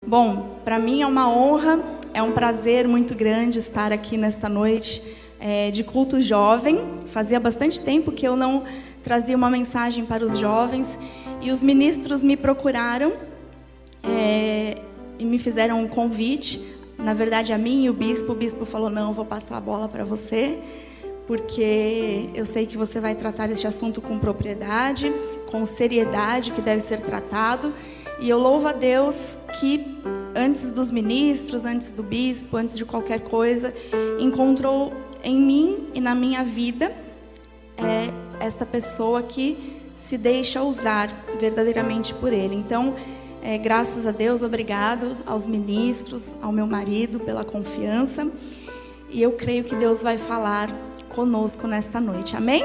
Bom, para mim é uma honra, é um prazer muito grande estar aqui nesta noite de culto jovem. Fazia bastante tempo que eu não trazia uma mensagem para os jovens e os ministros me procuraram e me fizeram um convite. Na verdade, a mim e o bispo falou: não, eu vou passar a bola para você, porque eu sei que você vai tratar este assunto com propriedade, com seriedade que deve ser tratado. E eu louvo a Deus que antes dos ministros, antes do bispo, antes de qualquer coisa, encontrou em mim e na minha vida esta pessoa que se deixa usar verdadeiramente por Ele. Então, graças a Deus, obrigado aos ministros, ao meu marido pela confiança. E eu creio que Deus vai falar conosco nesta noite, amém?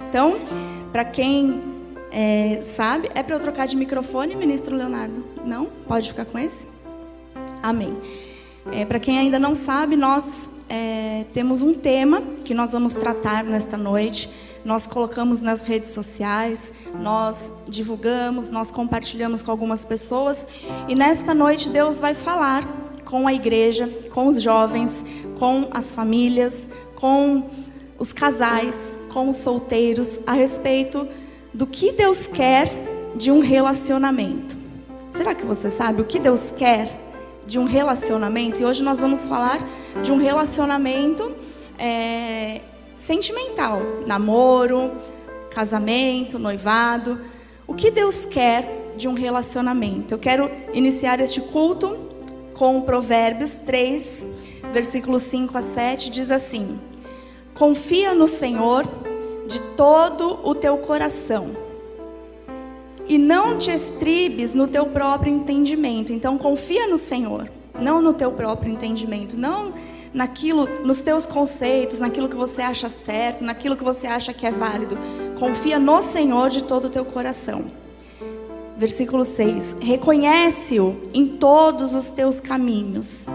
Então, para quem sabe, é para eu trocar de microfone, ministro Leonardo? Não? Pode ficar com esse? Amém. Para quem ainda não sabe, nós temos um tema que nós vamos tratar nesta noite. Nós colocamos nas redes sociais, nós divulgamos, nós compartilhamos com algumas pessoas. E nesta noite Deus vai falar com a igreja, com os jovens, com as famílias, com os casais, com os solteiros, a respeito do que Deus quer de um relacionamento. Será que você sabe o que Deus quer de um relacionamento? E hoje nós vamos falar de um relacionamento sentimental, namoro, casamento, noivado. O que Deus quer de um relacionamento? Eu quero iniciar este culto com Provérbios 3, versículos 5 a 7, diz assim: confia no Senhor de todo o teu coração e não te estribes no teu próprio entendimento. Então confia no Senhor, não no teu próprio entendimento, não naquilo, nos teus conceitos, naquilo que você acha certo, naquilo que você acha que é válido. Confia no Senhor de todo o teu coração. Versículo 6: reconhece-o em todos os teus caminhos.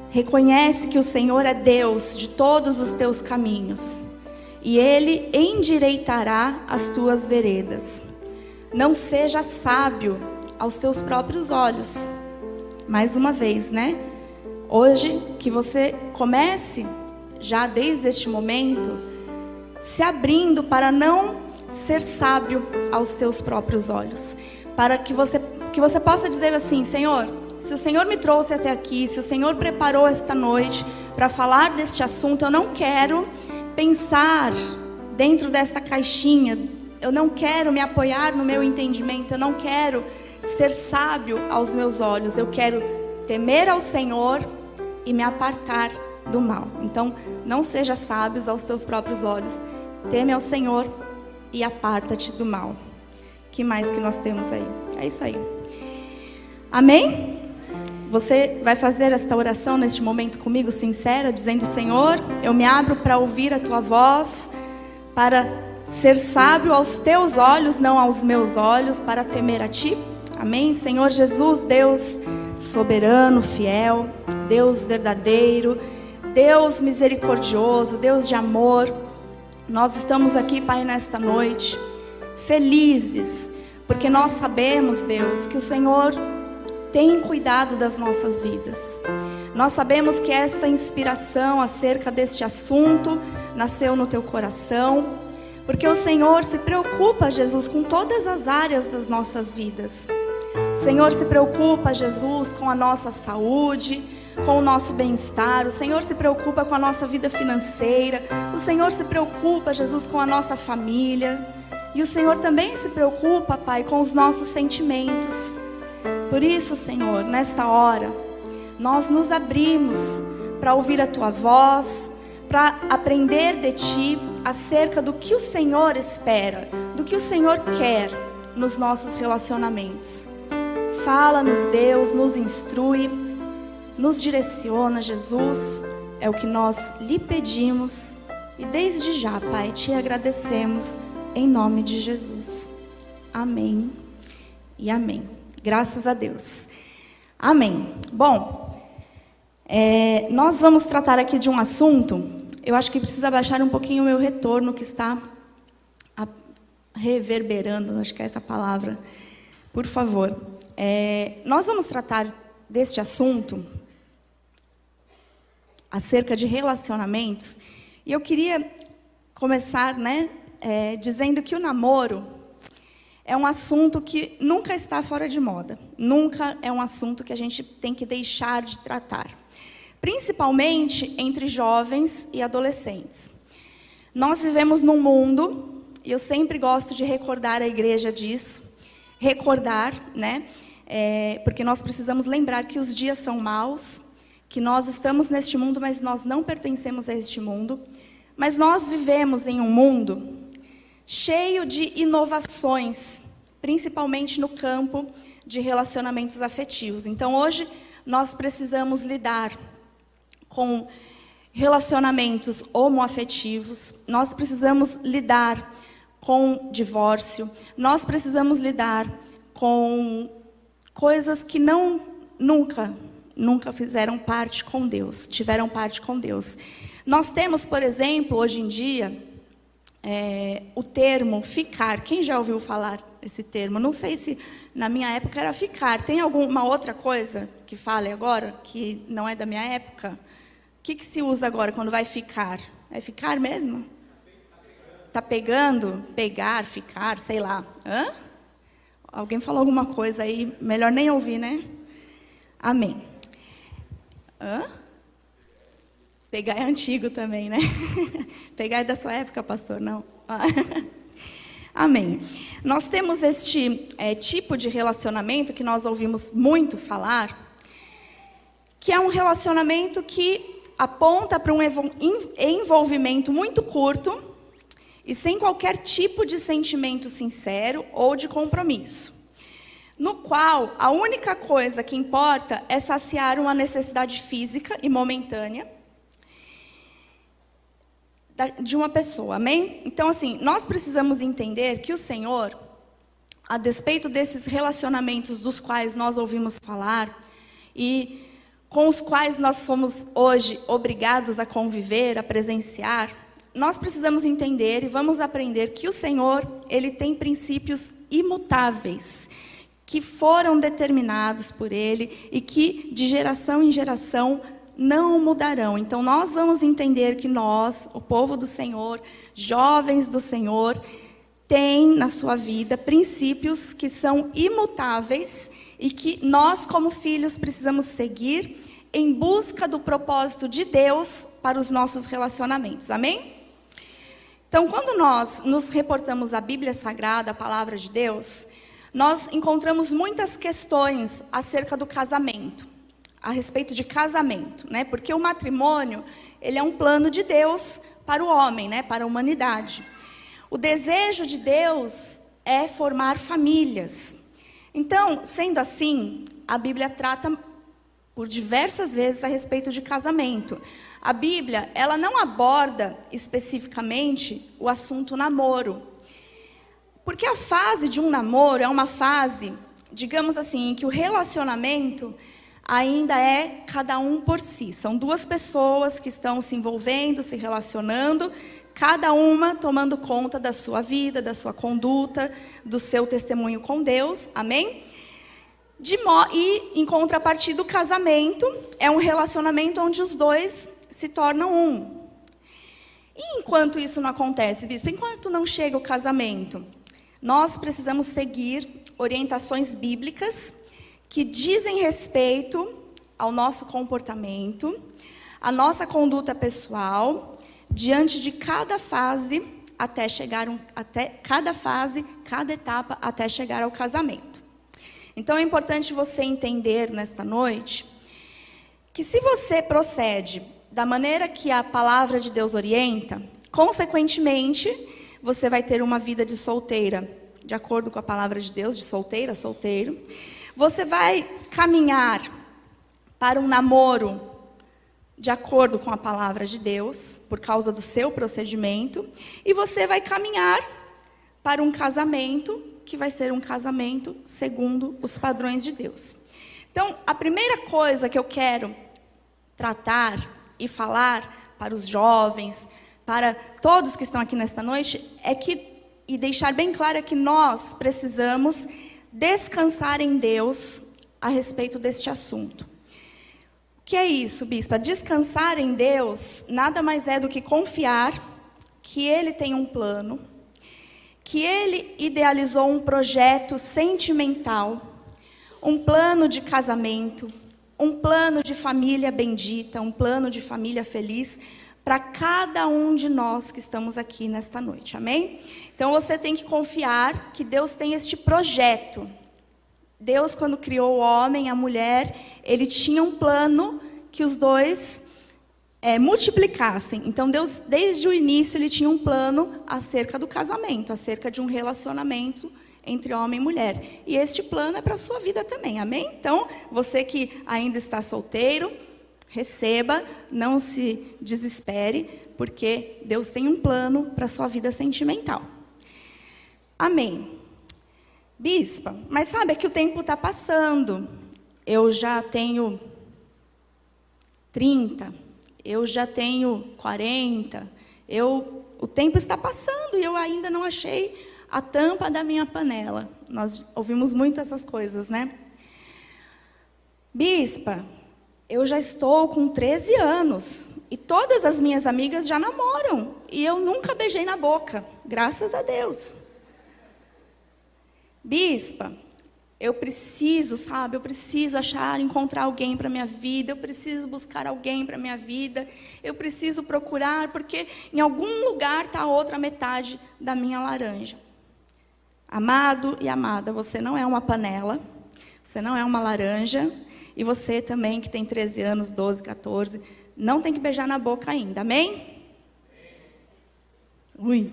Reconhece que o Senhor é Deus de todos os teus caminhos, e Ele endireitará as tuas veredas. Não seja sábio aos teus próprios olhos. Mais uma vez, né? Hoje, que você comece, já desde este momento, se abrindo para não ser sábio aos seus próprios olhos. Para que você possa dizer assim: Senhor, se o Senhor me trouxe até aqui, se o Senhor preparou esta noite para falar deste assunto, eu não quero pensar dentro desta caixinha, eu não quero me apoiar no meu entendimento, eu não quero ser sábio aos meus olhos, eu quero temer ao Senhor e me apartar do mal. Então, não seja sábio aos seus próprios olhos, teme ao Senhor e aparta-te do mal. Que mais que nós temos aí? É isso aí. Amém? Você vai fazer esta oração neste momento comigo, sincera, dizendo: Senhor, eu me abro para ouvir a Tua voz, para ser sábio aos Teus olhos, não aos meus olhos, para temer a Ti. Amém? Senhor Jesus, Deus soberano, fiel, Deus verdadeiro, Deus misericordioso, Deus de amor, nós estamos aqui, Pai, nesta noite, felizes, porque nós sabemos, Deus, que o Senhor tem cuidado das nossas vidas. Nós sabemos que esta inspiração acerca deste assunto nasceu no teu coração, porque o Senhor se preocupa, Jesus, com todas as áreas das nossas vidas. O Senhor se preocupa, Jesus, com a nossa saúde, com o nosso bem-estar. O Senhor se preocupa com a nossa vida financeira. O Senhor se preocupa, Jesus, com a nossa família. E o Senhor também se preocupa, Pai, com os nossos sentimentos. Por isso, Senhor, nesta hora, nós nos abrimos para ouvir a Tua voz, para aprender de Ti acerca do que o Senhor espera, do que o Senhor quer nos nossos relacionamentos. Fala-nos, Deus, nos instrui, nos direciona, Jesus. É o que nós lhe pedimos e desde já, Pai, Te agradecemos em nome de Jesus. Amém e amém. Graças a Deus. Amém. Bom, nós vamos tratar aqui de um assunto. Eu acho que precisa baixar um pouquinho o meu retorno, que está reverberando, acho que é essa palavra. Por favor. Nós vamos tratar deste assunto, acerca de relacionamentos, e eu queria começar, dizendo que o namoro é um assunto que nunca está fora de moda, nunca é um assunto que a gente tem que deixar de tratar, principalmente entre jovens e adolescentes. Nós vivemos num mundo, e eu sempre gosto de recordar a igreja disso, porque nós precisamos lembrar que os dias são maus, que nós estamos neste mundo, mas nós não pertencemos a este mundo, mas nós vivemos em um mundo cheio de inovações, principalmente no campo de relacionamentos afetivos. Então, hoje, nós precisamos lidar com relacionamentos homoafetivos, nós precisamos lidar com divórcio, nós precisamos lidar com coisas que nunca fizeram parte com Deus, tiveram parte com Deus. Nós temos, por exemplo, hoje em dia, o termo ficar. Quem já ouviu falar esse termo? Não sei se na minha época era ficar. Tem alguma outra coisa que fale agora, que não é da minha época? O que se usa agora quando vai ficar? É ficar mesmo? Tá pegando? Pegar, ficar, sei lá. Hã? Alguém falou alguma coisa aí, melhor nem ouvir, né? Amém. Hã? Pegar é antigo também, né? Pegar é da sua época, pastor? Não. Amém. Nós temos este tipo de relacionamento que nós ouvimos muito falar, que é um relacionamento que aponta para um envolvimento muito curto e sem qualquer tipo de sentimento sincero ou de compromisso, no qual a única coisa que importa é saciar uma necessidade física e momentânea de uma pessoa, amém? Então, assim, nós precisamos entender que o Senhor, a despeito desses relacionamentos dos quais nós ouvimos falar e com os quais nós somos hoje obrigados a conviver, a presenciar, nós precisamos entender e vamos aprender que o Senhor, Ele tem princípios imutáveis, que foram determinados por Ele e que de geração em geração não mudarão. Então nós vamos entender que nós, o povo do Senhor, jovens do Senhor, tem na sua vida princípios que são imutáveis e que nós como filhos precisamos seguir em busca do propósito de Deus para os nossos relacionamentos. Amém? Então, quando nós nos reportamos à Bíblia Sagrada, a palavra de Deus, nós encontramos muitas questões acerca do casamento, a respeito de casamento, né? Porque o matrimônio, ele é um plano de Deus para o homem, né? Para a humanidade. O desejo de Deus é formar famílias. Então, sendo assim, a Bíblia trata por diversas vezes a respeito de casamento. A Bíblia, ela não aborda especificamente o assunto namoro. Porque a fase de um namoro é uma fase, digamos assim, em que o relacionamento ainda é cada um por si. São duas pessoas que estão se envolvendo, se relacionando, cada uma tomando conta da sua vida, da sua conduta, do seu testemunho com Deus. Amém? E em contrapartida, o casamento é um relacionamento onde os dois se tornam um. E enquanto isso não acontece, bispo, enquanto não chega o casamento, nós precisamos seguir orientações bíblicas que dizem respeito ao nosso comportamento, à nossa conduta pessoal, diante de cada fase, cada etapa, até chegar ao casamento. Então é importante você entender nesta noite que se você procede da maneira que a palavra de Deus orienta, consequentemente, você vai ter uma vida de solteira, de acordo com a palavra de Deus, de solteira, solteiro. Você vai caminhar para um namoro de acordo com a palavra de Deus, por causa do seu procedimento, e você vai caminhar para um casamento, que vai ser um casamento segundo os padrões de Deus. Então, a primeira coisa que eu quero tratar e falar para os jovens, para todos que estão aqui nesta noite, e deixar bem claro que nós precisamos descansar em Deus a respeito deste assunto. O que é isso, bispa? Descansar em Deus nada mais é do que confiar que Ele tem um plano, que Ele idealizou um projeto sentimental, um plano de casamento, um plano de família bendita, um plano de família feliz para cada um de nós que estamos aqui nesta noite, amém? Então você tem que confiar que Deus tem este projeto. Deus, quando criou o homem e a mulher, Ele tinha um plano que os dois multiplicassem. Então Deus, desde o início, Ele tinha um plano acerca do casamento, acerca de um relacionamento entre homem e mulher. E este plano é para a sua vida também, amém? Então, você que ainda está solteiro, receba, não se desespere, porque Deus tem um plano para a sua vida sentimental. Amém. Bispa, mas sabe que o tempo está passando. Eu já tenho 30, eu já tenho 40, o tempo está passando e eu ainda não achei a tampa da minha panela. Nós ouvimos muito essas coisas, né? Bispa, eu já estou com 13 anos e todas as minhas amigas já namoram e eu nunca beijei na boca, graças a Deus. Bispa, eu preciso encontrar alguém para minha vida, eu preciso buscar alguém para minha vida, eu preciso procurar, porque em algum lugar está a outra metade da minha laranja. Amado e amada, você não é uma panela, você não é uma laranja, e você também que tem 13 anos, 12, 14, não tem que beijar na boca ainda, amém? Ui.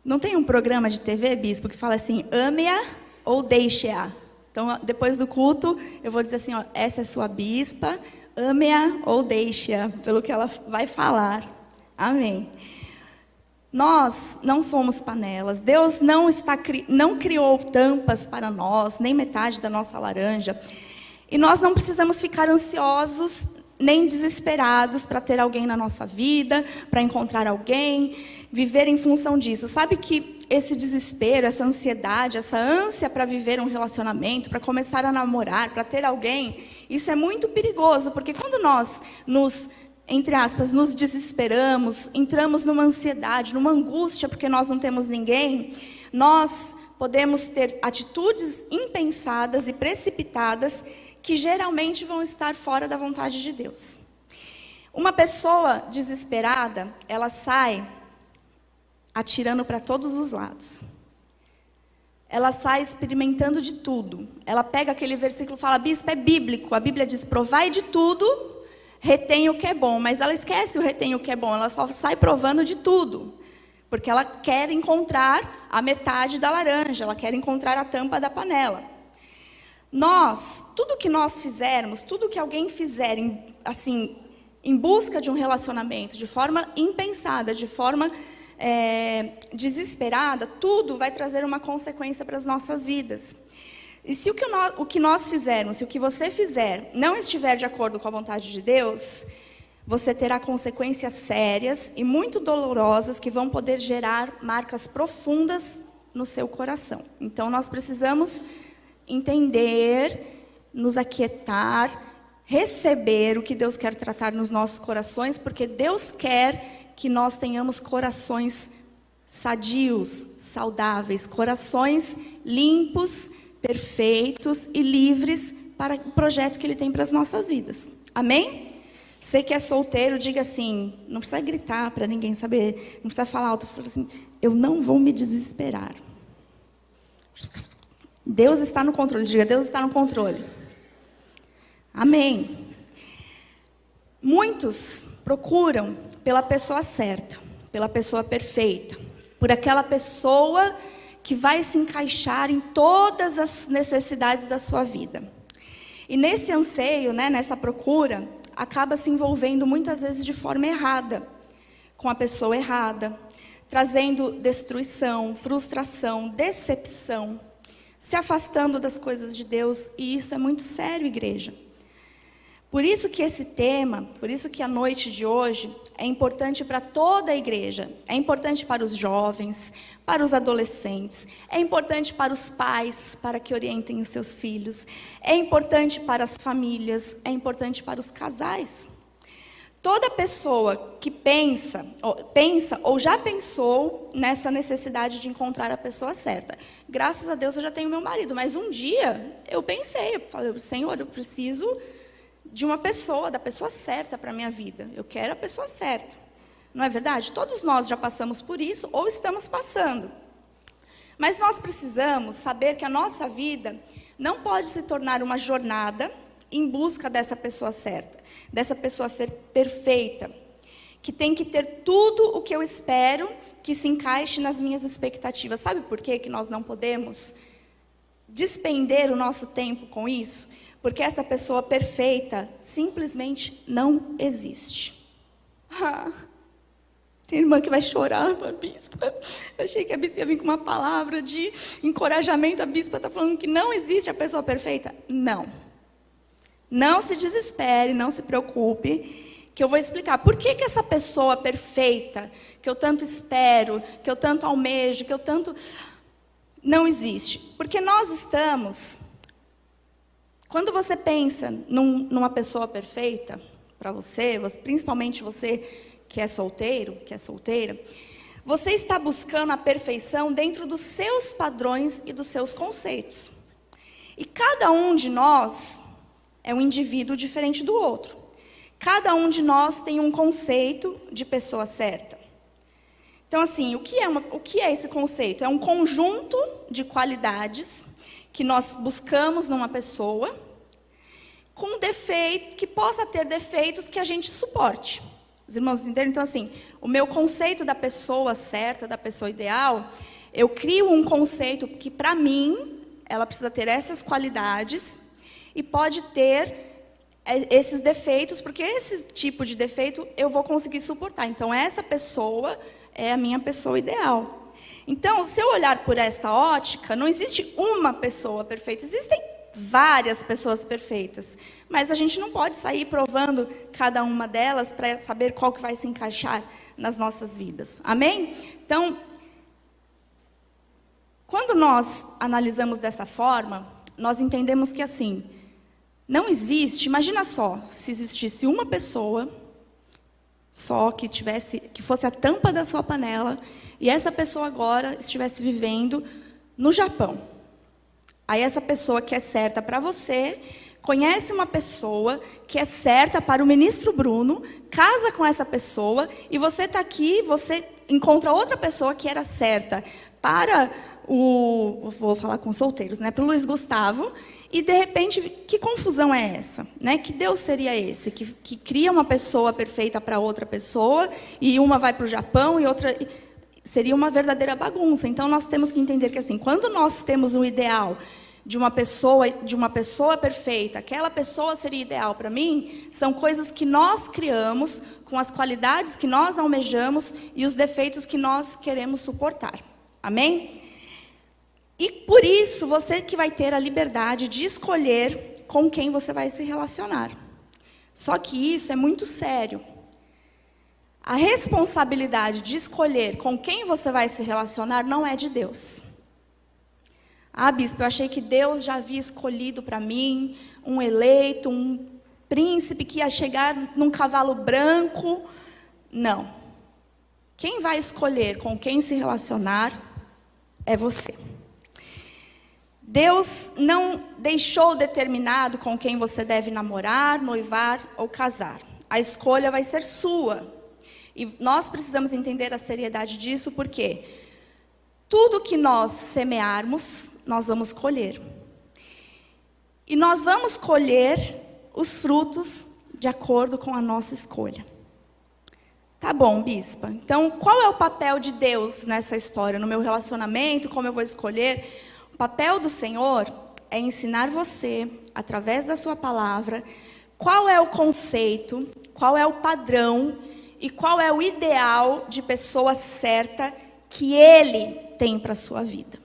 Não tem um programa de TV, bispo, que fala assim, ame-a ou deixe-a? Então, depois do culto, eu vou dizer assim, ó, essa é sua bispa, ame-a ou deixe-a, pelo que ela vai falar. Amém. Nós não somos panelas. Deus não criou tampas para nós, nem metade da nossa laranja. E nós não precisamos ficar ansiosos, nem desesperados para ter alguém na nossa vida, para encontrar alguém, viver em função disso. Sabe que esse desespero, essa ansiedade, essa ânsia para viver um relacionamento, para começar a namorar, para ter alguém, isso é muito perigoso, porque quando nós entre aspas, nos desesperamos, entramos numa ansiedade, numa angústia, porque nós não temos ninguém, nós podemos ter atitudes impensadas e precipitadas que geralmente vão estar fora da vontade de Deus. Uma pessoa desesperada, ela sai atirando para todos os lados. Ela sai experimentando de tudo. Ela pega aquele versículo e fala, bispo, é bíblico. A Bíblia diz, provai de tudo, retém o que é bom. Mas ela esquece o retém o que é bom, ela só sai provando de tudo. Porque ela quer encontrar a metade da laranja, ela quer encontrar a tampa da panela. Tudo que nós fizermos, tudo que alguém fizer, em busca de um relacionamento, de forma impensada, de forma desesperada, tudo vai trazer uma consequência para as nossas vidas. E se o que nós fizermos, se o que você fizer, não estiver de acordo com a vontade de Deus, você terá consequências sérias e muito dolorosas que vão poder gerar marcas profundas no seu coração. Então, nós precisamos entender, nos aquietar, receber o que Deus quer tratar nos nossos corações, porque Deus quer que nós tenhamos corações sadios, saudáveis, corações limpos, perfeitos e livres para o projeto que Ele tem para as nossas vidas. Amém? Você que é solteiro, diga assim, não precisa gritar para ninguém saber, não precisa falar alto, fala assim, eu não vou me desesperar. Deus está no controle, diga, Deus está no controle. Amém. Muitos procuram pela pessoa certa, pela pessoa perfeita, por aquela pessoa que vai se encaixar em todas as necessidades da sua vida. E nesse anseio, nessa procura, acaba se envolvendo muitas vezes de forma errada, com a pessoa errada, trazendo destruição, frustração, decepção, se afastando das coisas de Deus, e isso é muito sério, igreja. Por isso que esse tema, por isso que a noite de hoje é importante para toda a igreja. É importante para os jovens, para os adolescentes, é importante para os pais, para que orientem os seus filhos, é importante para as famílias, é importante para os casais. Toda pessoa que pensa ou já pensou nessa necessidade de encontrar a pessoa certa. Graças a Deus eu já tenho meu marido, mas um dia eu pensei, eu falei, Senhor, eu preciso de uma pessoa, da pessoa certa para a minha vida. Eu quero a pessoa certa. Não é verdade? Todos nós já passamos por isso ou estamos passando. Mas nós precisamos saber que a nossa vida não pode se tornar uma jornada em busca dessa pessoa certa, dessa pessoa perfeita, que tem que ter tudo o que eu espero que se encaixe nas minhas expectativas. Sabe por quê que nós não podemos despender o nosso tempo com isso? Porque essa pessoa perfeita simplesmente não existe. Tem irmã que vai chorar, a bispa. Eu achei que a bispa ia vir com uma palavra de encorajamento. A bispa está falando que não existe a pessoa perfeita. Não. Não se desespere, não se preocupe, que eu vou explicar por que essa pessoa perfeita, que eu tanto espero, que eu tanto almejo, que eu tanto... não existe. Porque nós estamos... Quando você pensa numa pessoa perfeita para você, principalmente você que é solteiro, que é solteira, você está buscando a perfeição dentro dos seus padrões e dos seus conceitos. E cada um de nós é um indivíduo diferente do outro. Cada um de nós tem um conceito de pessoa certa. Então, assim, o que é esse conceito? É um conjunto de qualidades que nós buscamos numa pessoa, com defeito, que possa ter defeitos que a gente suporte. Os irmãos entenderam? Então, assim, o meu conceito da pessoa certa, da pessoa ideal, eu crio um conceito que, para mim, ela precisa ter essas qualidades e pode ter esses defeitos, porque esse tipo de defeito eu vou conseguir suportar. Então, essa pessoa é a minha pessoa ideal. Então, se eu olhar por esta ótica, não existe uma pessoa perfeita, existem várias pessoas perfeitas, mas a gente não pode sair provando cada uma delas para saber qual que vai se encaixar nas nossas vidas. Amém? Então, quando nós analisamos dessa forma, nós entendemos que assim, não existe, imagina só, se existisse uma pessoa só que fosse a tampa da sua panela, e essa pessoa agora estivesse vivendo no Japão. Aí essa pessoa que é certa para você, conhece uma pessoa que é certa para o ministro Bruno, casa com essa pessoa, e você está aqui, você encontra outra pessoa que era certa para vou falar com solteiros, né, para o Luiz Gustavo, e de repente, que confusão é essa? Né? Que Deus seria esse? Que cria uma pessoa perfeita para outra pessoa, e uma vai para o Japão, e outra... Seria uma verdadeira bagunça. Então, nós temos que entender que, assim, quando nós temos um ideal de uma pessoa perfeita, aquela pessoa seria ideal para mim, são coisas que nós criamos, com as qualidades que nós almejamos e os defeitos que nós queremos suportar. Amém? E por isso, você que vai ter a liberdade de escolher com quem você vai se relacionar. Só que isso é muito sério. A responsabilidade de escolher com quem você vai se relacionar não é de Deus. Ah, bispo, eu achei que Deus já havia escolhido para mim um eleito, um príncipe que ia chegar num cavalo branco. Não. Quem vai escolher com quem se relacionar é você. Deus não deixou determinado com quem você deve namorar, noivar ou casar. A escolha vai ser sua. E nós precisamos entender a seriedade disso, porque tudo que nós semearmos, nós vamos colher. E nós vamos colher os frutos de acordo com a nossa escolha. Tá bom, bispa. Então, qual é o papel de Deus nessa história? No meu relacionamento, como eu vou escolher? O papel do Senhor é ensinar você, através da sua palavra, qual é o conceito, qual é o padrão e qual é o ideal de pessoa certa que Ele tem para a sua vida.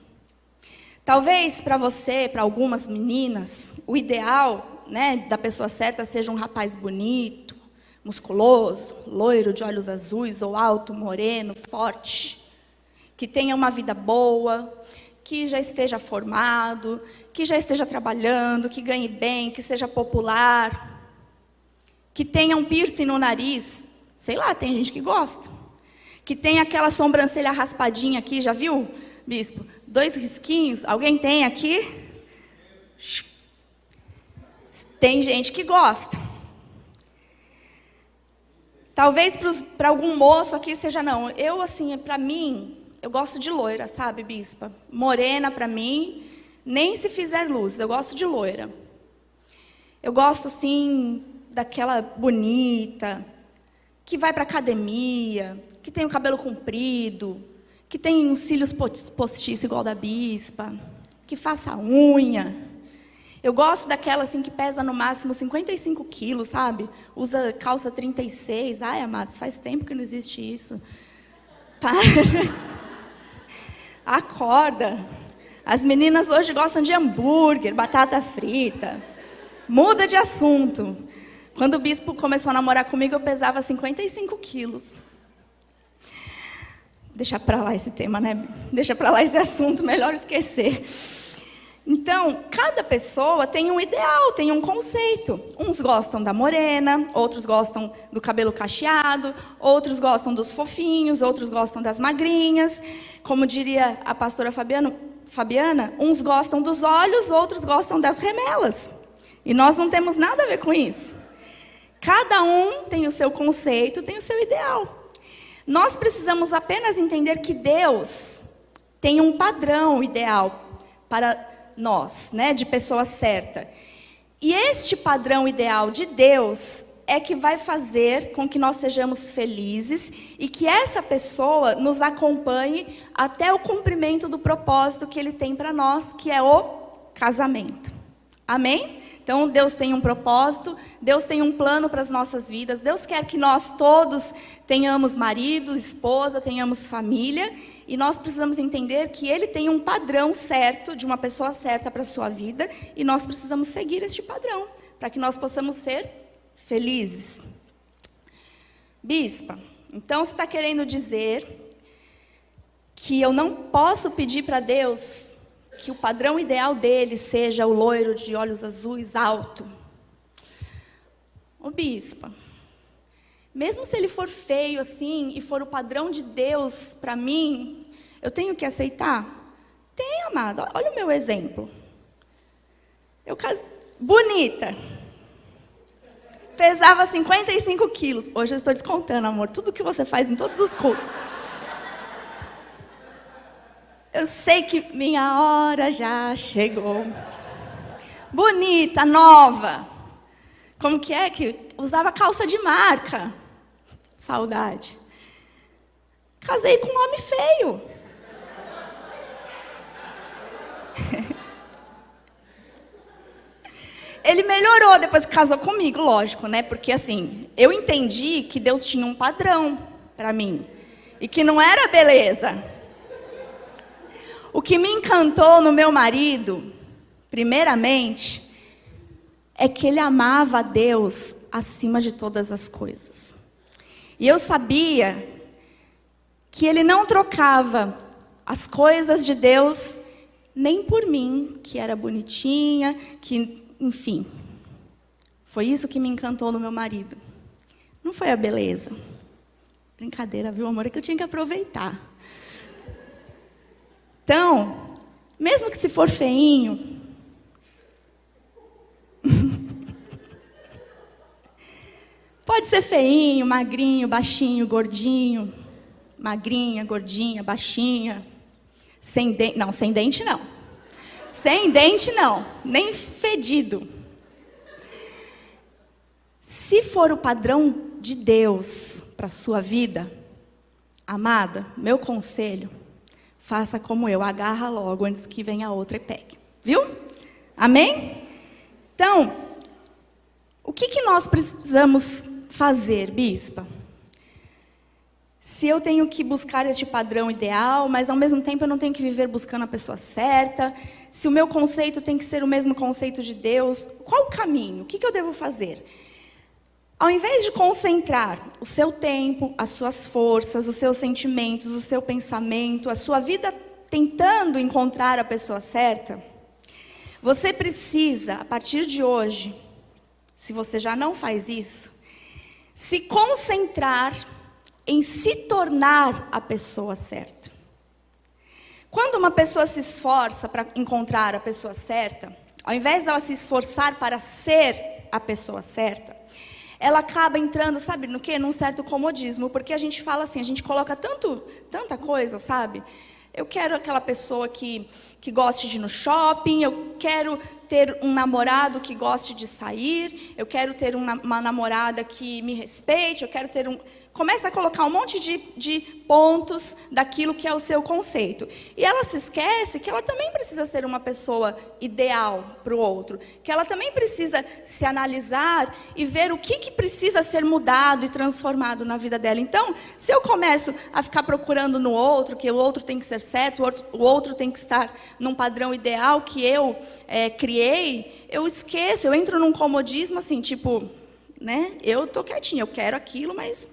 Talvez para você, para algumas meninas, o ideal né, da pessoa certa seja um rapaz bonito, musculoso, loiro, de olhos azuis, ou alto, moreno, forte, que tenha uma vida boa, que já esteja formado, que já esteja trabalhando, que ganhe bem, que seja popular, que tenha um piercing no nariz. Sei lá, tem gente que gosta. Que tenha aquela sobrancelha raspadinha aqui, já viu, bispo? 2 risquinhos, alguém tem aqui? Tem gente que gosta. Talvez para algum moço aqui seja não. Eu, assim, para mim, eu gosto de loira, sabe, bispa? Morena, para mim, nem se fizer luz, eu gosto de loira. Eu gosto, assim, daquela bonita, que vai para academia, que tem o cabelo comprido, que tem uns cílios postiços igual da bispa, que faça unha. Eu gosto daquela assim que pesa no máximo 55 quilos, sabe? Usa calça 36. Ai, amados, faz tempo que não existe isso. Acorda. As meninas hoje gostam de hambúrguer, batata frita. Muda de assunto. Quando o bispo começou a namorar comigo, eu pesava 55 quilos. Deixa para lá esse tema, né? Deixa para lá esse assunto, melhor esquecer. Então, cada pessoa tem um ideal, tem um conceito. Uns gostam da morena, outros gostam do cabelo cacheado, outros gostam dos fofinhos, outros gostam das magrinhas. Como diria a pastora Fabiana, uns gostam dos olhos, outros gostam das remelas. E nós não temos nada a ver com isso. Cada um tem o seu conceito, tem o seu ideal. Nós precisamos apenas entender que Deus tem um padrão ideal para nós, né, de pessoa certa. E este padrão ideal de Deus é que vai fazer com que nós sejamos felizes e que essa pessoa nos acompanhe até o cumprimento do propósito que Ele tem para nós, que é o casamento. Amém? Então, Deus tem um propósito, Deus tem um plano para as nossas vidas, Deus quer que nós todos tenhamos marido, esposa, tenhamos família, e nós precisamos entender que Ele tem um padrão certo, de uma pessoa certa para a sua vida, e nós precisamos seguir este padrão, para que nós possamos ser felizes. Bispa, então você está querendo dizer que eu não posso pedir para Deus que o padrão ideal dele seja o loiro de olhos azuis, alto? Ô bispa, mesmo se ele for feio assim, e for o padrão de Deus para mim, eu tenho que aceitar? Tem, amado, olha o meu exemplo. Bonita. Pesava 55 quilos. Hoje eu estou descontando, amor, tudo que você faz em todos os cultos. Eu sei que minha hora já chegou. Bonita, nova. Como que é que usava calça de marca? Saudade. Casei com um homem feio. Ele melhorou depois que casou comigo, lógico, né? Porque assim, eu entendi que Deus tinha um padrão para mim. E que não era beleza. O que me encantou no meu marido, primeiramente, é que ele amava a Deus acima de todas as coisas. E eu sabia que ele não trocava as coisas de Deus nem por mim, que era bonitinha, que, enfim. Foi isso que me encantou no meu marido. Não foi a beleza. Brincadeira, viu, amor? É que eu tinha que aproveitar. Então, mesmo que se for feinho, pode ser feinho, magrinho, baixinho, gordinho, magrinha, gordinha, baixinha, sem dente, não, sem dente não. Sem dente não, nem fedido. Se for o padrão de Deus para a sua vida, amada, meu conselho, faça como eu, agarra logo antes que venha outra e pegue. Viu? Amém? Então, o que nós precisamos fazer, bispa? Se eu tenho que buscar este padrão ideal, mas ao mesmo tempo eu não tenho que viver buscando a pessoa certa. Se o meu conceito tem que ser o mesmo conceito de Deus, qual o caminho? O que eu devo fazer? Ao invés de concentrar o seu tempo, as suas forças, os seus sentimentos, o seu pensamento, a sua vida tentando encontrar a pessoa certa, você precisa, a partir de hoje, se você já não faz isso, se concentrar em se tornar a pessoa certa. Quando uma pessoa se esforça para encontrar a pessoa certa, ao invés dela se esforçar para ser a pessoa certa, ela acaba entrando, sabe no quê? Num certo comodismo, porque a gente fala assim, a gente coloca tanta coisa, sabe? Eu quero aquela pessoa que goste de ir no shopping, eu quero ter um namorado que goste de sair, eu quero ter uma namorada que me respeite, eu quero ter Começa a colocar um monte de pontos daquilo que é o seu conceito. E ela se esquece que ela também precisa ser uma pessoa ideal para o outro. Que ela também precisa se analisar e ver o que precisa ser mudado e transformado na vida dela. Então, se eu começo a ficar procurando no outro, que o outro tem que ser certo, o outro tem que estar num padrão ideal que eu criei, eu esqueço, eu entro num comodismo assim, tipo, né? Eu estou quietinha, eu quero aquilo, mas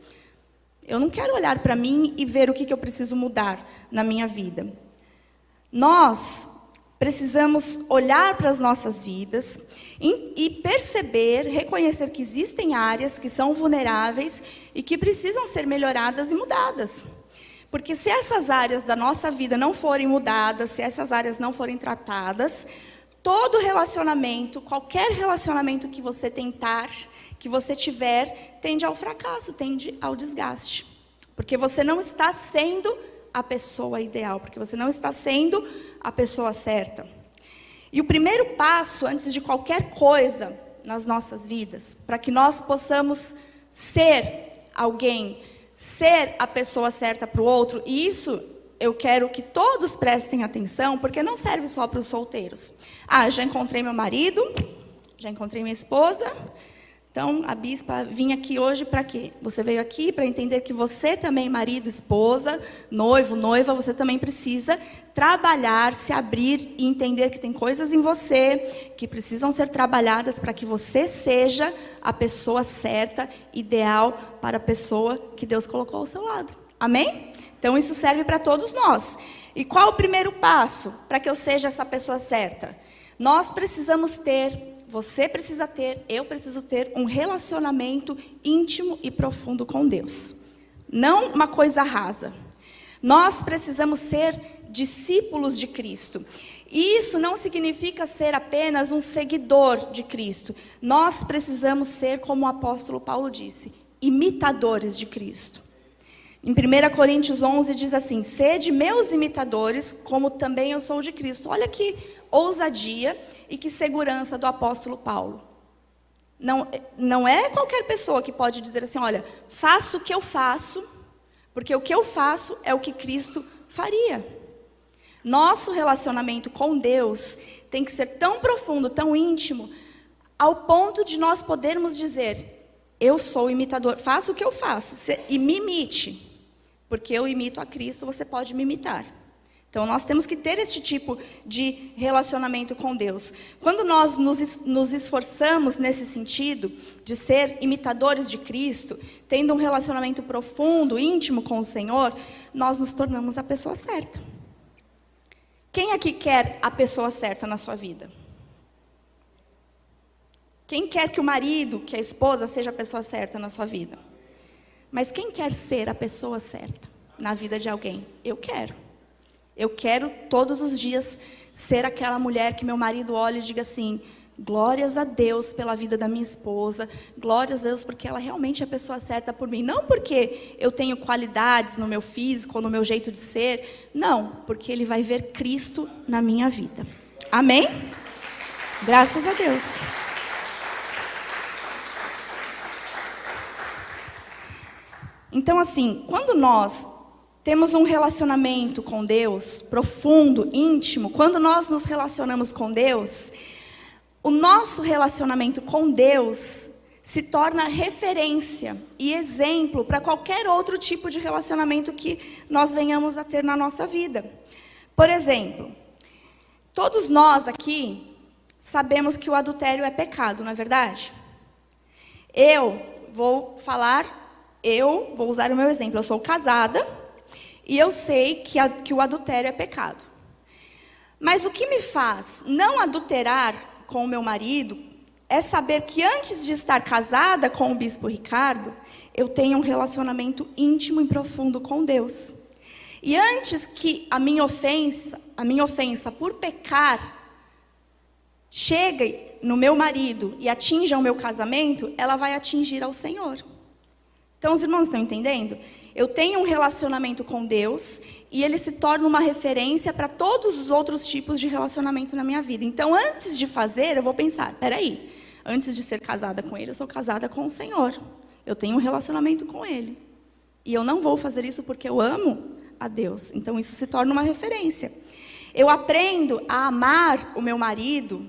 eu não quero olhar para mim e ver o que eu preciso mudar na minha vida. Nós precisamos olhar para as nossas vidas e perceber, reconhecer que existem áreas que são vulneráveis e que precisam ser melhoradas e mudadas. Porque se essas áreas da nossa vida não forem mudadas, se essas áreas não forem tratadas, todo relacionamento, qualquer relacionamento que você tentar, que você tiver, tende ao fracasso, tende ao desgaste. Porque você não está sendo a pessoa ideal, porque você não está sendo a pessoa certa. E o primeiro passo, antes de qualquer coisa nas nossas vidas, para que nós possamos ser alguém, ser a pessoa certa para o outro, e isso eu quero que todos prestem atenção, porque não serve só para os solteiros. Já encontrei meu marido, já encontrei minha esposa. Então, a bispa vinha aqui hoje para quê? Você veio aqui para entender que você também, marido, esposa, noivo, noiva, você também precisa trabalhar, se abrir e entender que tem coisas em você que precisam ser trabalhadas para que você seja a pessoa certa, ideal para a pessoa que Deus colocou ao seu lado. Amém? Então, isso serve para todos nós. E qual o primeiro passo para que eu seja essa pessoa certa? Nós precisamos ter... Você precisa ter, eu preciso ter um relacionamento íntimo e profundo com Deus. Não uma coisa rasa. Nós precisamos ser discípulos de Cristo. E isso não significa ser apenas um seguidor de Cristo. Nós precisamos ser, como o apóstolo Paulo disse, imitadores de Cristo. Em 1 Coríntios 11 diz assim: sede meus imitadores, como também eu sou de Cristo. Olha que ousadia e que segurança do apóstolo Paulo. Não é qualquer pessoa que pode dizer assim, olha, faço o que eu faço, porque o que eu faço é o que Cristo faria. Nosso relacionamento com Deus tem que ser tão profundo, tão íntimo, ao ponto de nós podermos dizer, eu sou imitador, faço o que eu faço, e me imite. Porque eu imito a Cristo, você pode me imitar. Então, nós temos que ter este tipo de relacionamento com Deus. Quando nós nos esforçamos nesse sentido, de ser imitadores de Cristo, tendo um relacionamento profundo, íntimo com o Senhor, nós nos tornamos a pessoa certa. Quem aqui quer a pessoa certa na sua vida? Quem quer que o marido, que a esposa seja a pessoa certa na sua vida? Mas quem quer ser a pessoa certa na vida de alguém? Eu quero. Eu quero todos os dias ser aquela mulher que meu marido olha e diga assim, glórias a Deus pela vida da minha esposa, glórias a Deus porque ela realmente é a pessoa certa por mim. Não porque eu tenho qualidades no meu físico ou no meu jeito de ser, não, porque ele vai ver Cristo na minha vida. Amém? Graças a Deus. Então, assim, quando nós temos um relacionamento com Deus, profundo, íntimo, quando nós nos relacionamos com Deus, o nosso relacionamento com Deus se torna referência e exemplo para qualquer outro tipo de relacionamento que nós venhamos a ter na nossa vida. Por exemplo, todos nós aqui sabemos que o adultério é pecado, não é verdade? Eu vou usar o meu exemplo. Eu sou casada e eu sei que o adultério é pecado. Mas o que me faz não adulterar com o meu marido é saber que antes de estar casada com o bispo Ricardo, eu tenho um relacionamento íntimo e profundo com Deus. E antes que a minha ofensa por pecar chegue no meu marido e atinja o meu casamento, ela vai atingir ao Senhor. Então os irmãos estão entendendo? Eu tenho um relacionamento com Deus e ele se torna uma referência para todos os outros tipos de relacionamento na minha vida. Então antes de fazer, eu vou pensar, peraí, antes de ser casada com ele, eu sou casada com o Senhor. Eu tenho um relacionamento com ele. E eu não vou fazer isso porque eu amo a Deus. Então isso se torna uma referência. Eu aprendo a amar o meu marido,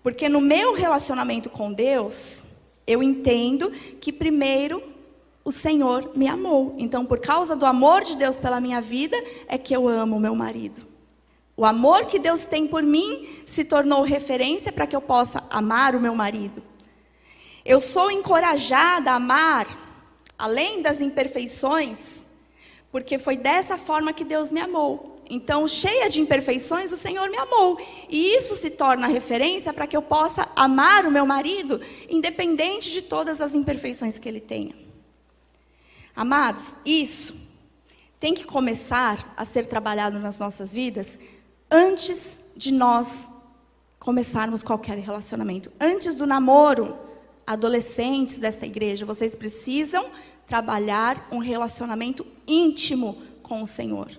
porque no meu relacionamento com Deus, eu entendo que primeiro o Senhor me amou. Então, por causa do amor de Deus pela minha vida, é que eu amo o meu marido. O amor que Deus tem por mim se tornou referência para que eu possa amar o meu marido. Eu sou encorajada a amar, além das imperfeições, porque foi dessa forma que Deus me amou. Então, cheia de imperfeições, o Senhor me amou. E isso se torna referência para que eu possa amar o meu marido, independente de todas as imperfeições que ele tenha. Amados, isso tem que começar a ser trabalhado nas nossas vidas antes de nós começarmos qualquer relacionamento. Antes do namoro, adolescentes dessa igreja, vocês precisam trabalhar um relacionamento íntimo com o Senhor.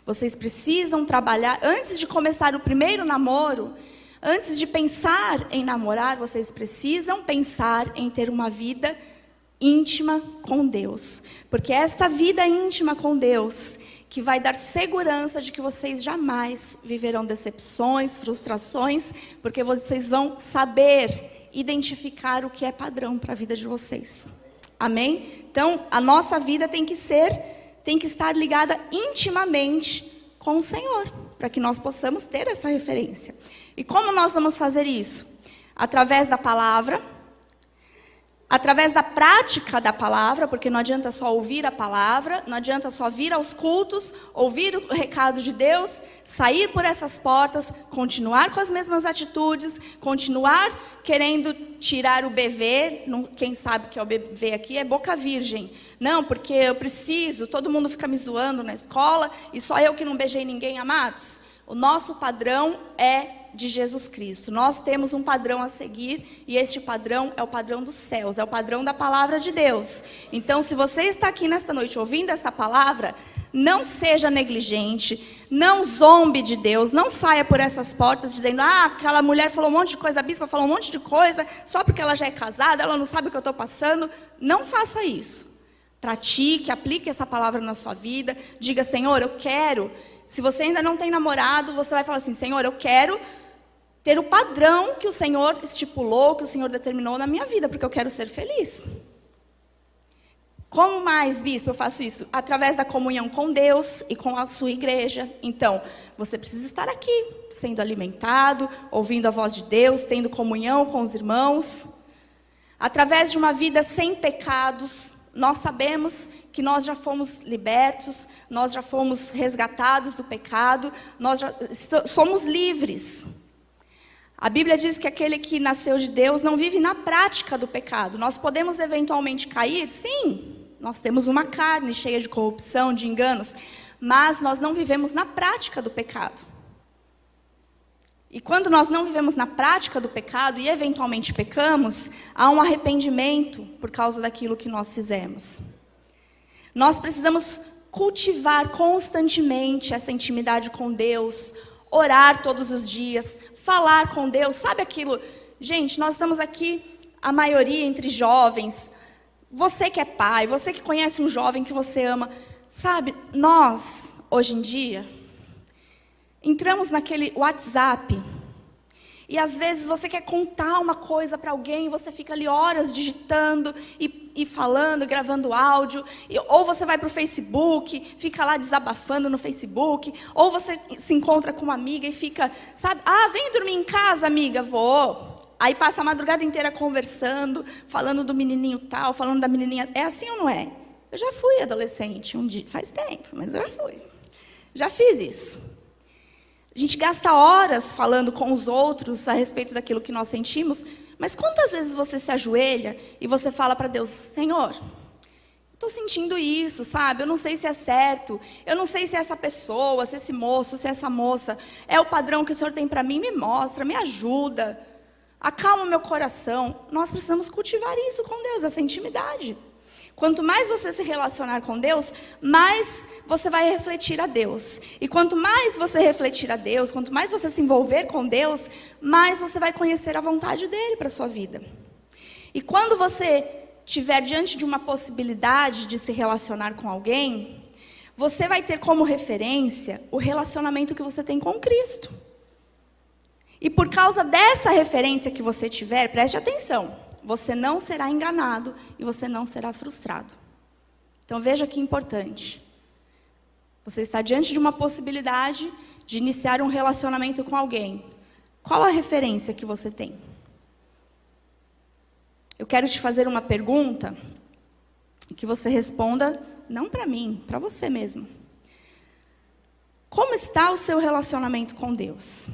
Vocês precisam trabalhar, antes de começar o primeiro namoro, antes de pensar em namorar, vocês precisam pensar em ter uma vida íntima com Deus. Porque é esta vida íntima com Deus que vai dar segurança de que vocês jamais viverão decepções, frustrações, porque vocês vão saber identificar o que é padrão para a vida de vocês. Amém? Então, a nossa vida tem que estar ligada intimamente com o Senhor, para que nós possamos ter essa referência. E como nós vamos fazer isso? Através da palavra, através da prática da palavra, porque não adianta só ouvir a palavra, não adianta só vir aos cultos, ouvir o recado de Deus, sair por essas portas, continuar com as mesmas atitudes, continuar querendo tirar o BV, quem sabe que é o BV aqui, é boca virgem. Não, porque eu preciso, todo mundo fica me zoando na escola, e só eu que não beijei ninguém, amados. O nosso padrão é de Jesus Cristo. Nós temos um padrão a seguir e este padrão é o padrão dos céus, é o padrão da palavra de Deus. Então, se você está aqui nesta noite ouvindo essa palavra, não seja negligente, não zombe de Deus, não saia por essas portas dizendo, aquela mulher falou um monte de coisa, a bispa falou um monte de coisa, só porque ela já é casada, ela não sabe o que eu estou passando. Não faça isso. Pratique, aplique essa palavra na sua vida, diga, Senhor, eu quero. Se você ainda não tem namorado, você vai falar assim, Senhor, eu quero ter o padrão que o Senhor estipulou, que o Senhor determinou na minha vida, porque eu quero ser feliz. Como mais, bispo, eu faço isso? Através da comunhão com Deus e com a sua igreja. Então, você precisa estar aqui, sendo alimentado, ouvindo a voz de Deus, tendo comunhão com os irmãos. Através de uma vida sem pecados, nós sabemos que nós já fomos libertos, nós já fomos resgatados do pecado, nós já somos livres. A Bíblia diz que aquele que nasceu de Deus não vive na prática do pecado. Nós podemos eventualmente cair? Sim. Nós temos uma carne cheia de corrupção, de enganos, mas nós não vivemos na prática do pecado. E quando nós não vivemos na prática do pecado e eventualmente pecamos, há um arrependimento por causa daquilo que nós fizemos. Nós precisamos cultivar constantemente essa intimidade com Deus, orar todos os dias, falar com Deus, sabe aquilo? Gente, nós estamos aqui, a maioria entre jovens, você que é pai, você que conhece um jovem que você ama, sabe, nós, hoje em dia, entramos naquele WhatsApp E às vezes você quer contar uma coisa para alguém, você fica ali horas digitando e falando, gravando áudio. Ou você vai para o Facebook, fica lá desabafando no Facebook. Ou você se encontra com uma amiga e fica, sabe? Vem dormir em casa, amiga, vou. Aí passa a madrugada inteira conversando, falando do menininho tal, falando da menininha. É assim ou não é? Eu já fui adolescente um dia, faz tempo, mas eu já fui. Já fiz isso. A gente gasta horas falando com os outros a respeito daquilo que nós sentimos, mas quantas vezes você se ajoelha e você fala para Deus, Senhor, estou sentindo isso, sabe? Eu não sei se é certo, eu não sei se essa pessoa, se esse moço, se essa moça é o padrão que o Senhor tem para mim, me mostra, me ajuda, acalma o meu coração. Nós precisamos cultivar isso com Deus, essa intimidade. Quanto mais você se relacionar com Deus, mais você vai refletir a Deus. E quanto mais você refletir a Deus, quanto mais você se envolver com Deus, mais você vai conhecer a vontade dEle para a sua vida. E quando você estiver diante de uma possibilidade de se relacionar com alguém, você vai ter como referência o relacionamento que você tem com Cristo. E por causa dessa referência que você tiver, preste atenção. Você não será enganado e você não será frustrado. Então veja que importante. Você está diante de uma possibilidade de iniciar um relacionamento com alguém. Qual a referência que você tem? Eu quero te fazer uma pergunta e que você responda, não para mim, para você mesmo. Como está o seu relacionamento com Deus?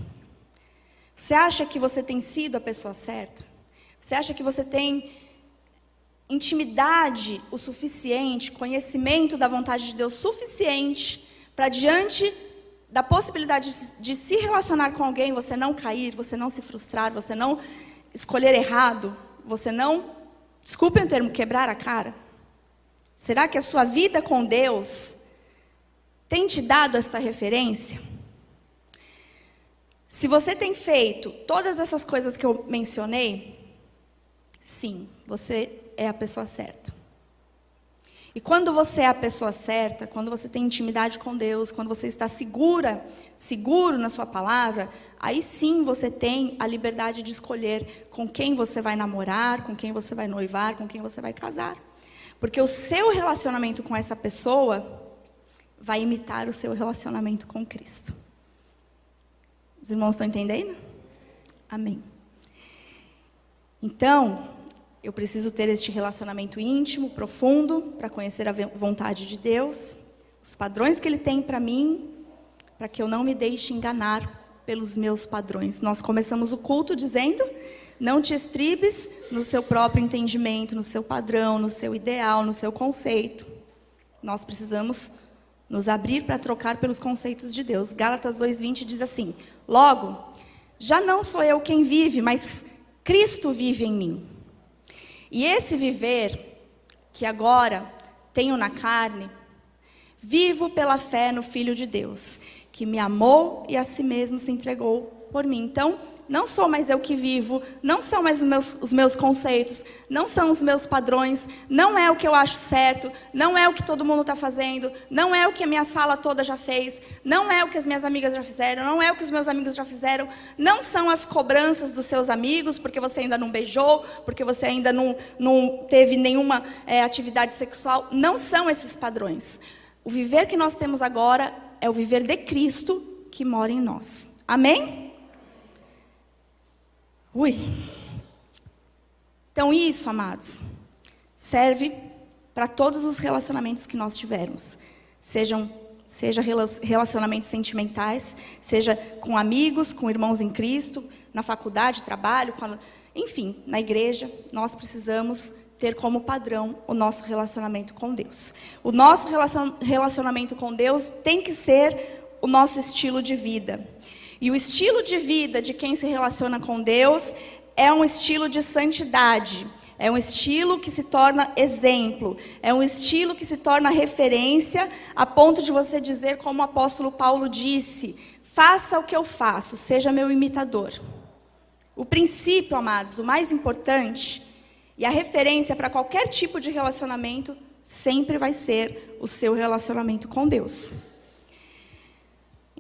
Você acha que você tem sido a pessoa certa? Você acha que você tem intimidade o suficiente, conhecimento da vontade de Deus suficiente para diante da possibilidade de se relacionar com alguém, você não cair, você não se frustrar, você não escolher errado, você não, desculpem o termo, quebrar a cara? Será que a sua vida com Deus tem te dado essa referência? Se você tem feito todas essas coisas que eu mencionei, sim, você é a pessoa certa. E quando você é a pessoa certa, quando você tem intimidade com Deus, quando você está seguro na sua palavra, aí sim você tem a liberdade de escolher com quem você vai namorar, com quem você vai noivar, com quem você vai casar. Porque o seu relacionamento com essa pessoa vai imitar o seu relacionamento com Cristo. Os irmãos estão entendendo? Amém. Então, eu preciso ter este relacionamento íntimo, profundo, para conhecer a vontade de Deus, os padrões que Ele tem para mim, para que eu não me deixe enganar pelos meus padrões. Nós começamos o culto dizendo, não te estribes no seu próprio entendimento, no seu padrão, no seu ideal, no seu conceito. Nós precisamos nos abrir para trocar pelos conceitos de Deus. Gálatas 2:20 diz assim, logo, já não sou eu quem vive, mas Cristo vive em mim. E esse viver, que agora tenho na carne, vivo pela fé no Filho de Deus, que me amou e a si mesmo se entregou por mim. Então, não sou mais eu que vivo, não são mais os meus conceitos, não são os meus padrões, não é o que eu acho certo, não é o que todo mundo está fazendo, não é o que a minha sala toda já fez, não é o que as minhas amigas já fizeram, não é o que os meus amigos já fizeram, não são as cobranças dos seus amigos, porque você ainda não beijou, porque você ainda não teve nenhuma atividade sexual, não são esses padrões. O viver que nós temos agora é o viver de Cristo que mora em nós. Amém? Então isso, amados, serve para todos os relacionamentos que nós tivermos. Seja relacionamentos sentimentais, seja com amigos, com irmãos em Cristo, na faculdade, trabalho, enfim, na igreja. Nós precisamos ter como padrão o nosso relacionamento com Deus. O nosso relacionamento com Deus tem que ser o nosso estilo de vida. E o estilo de vida de quem se relaciona com Deus é um estilo de santidade. É um estilo que se torna exemplo. É um estilo que se torna referência a ponto de você dizer como o apóstolo Paulo disse, faça o que eu faço, seja meu imitador. O princípio, amados, o mais importante e a referência para qualquer tipo de relacionamento sempre vai ser o seu relacionamento com Deus.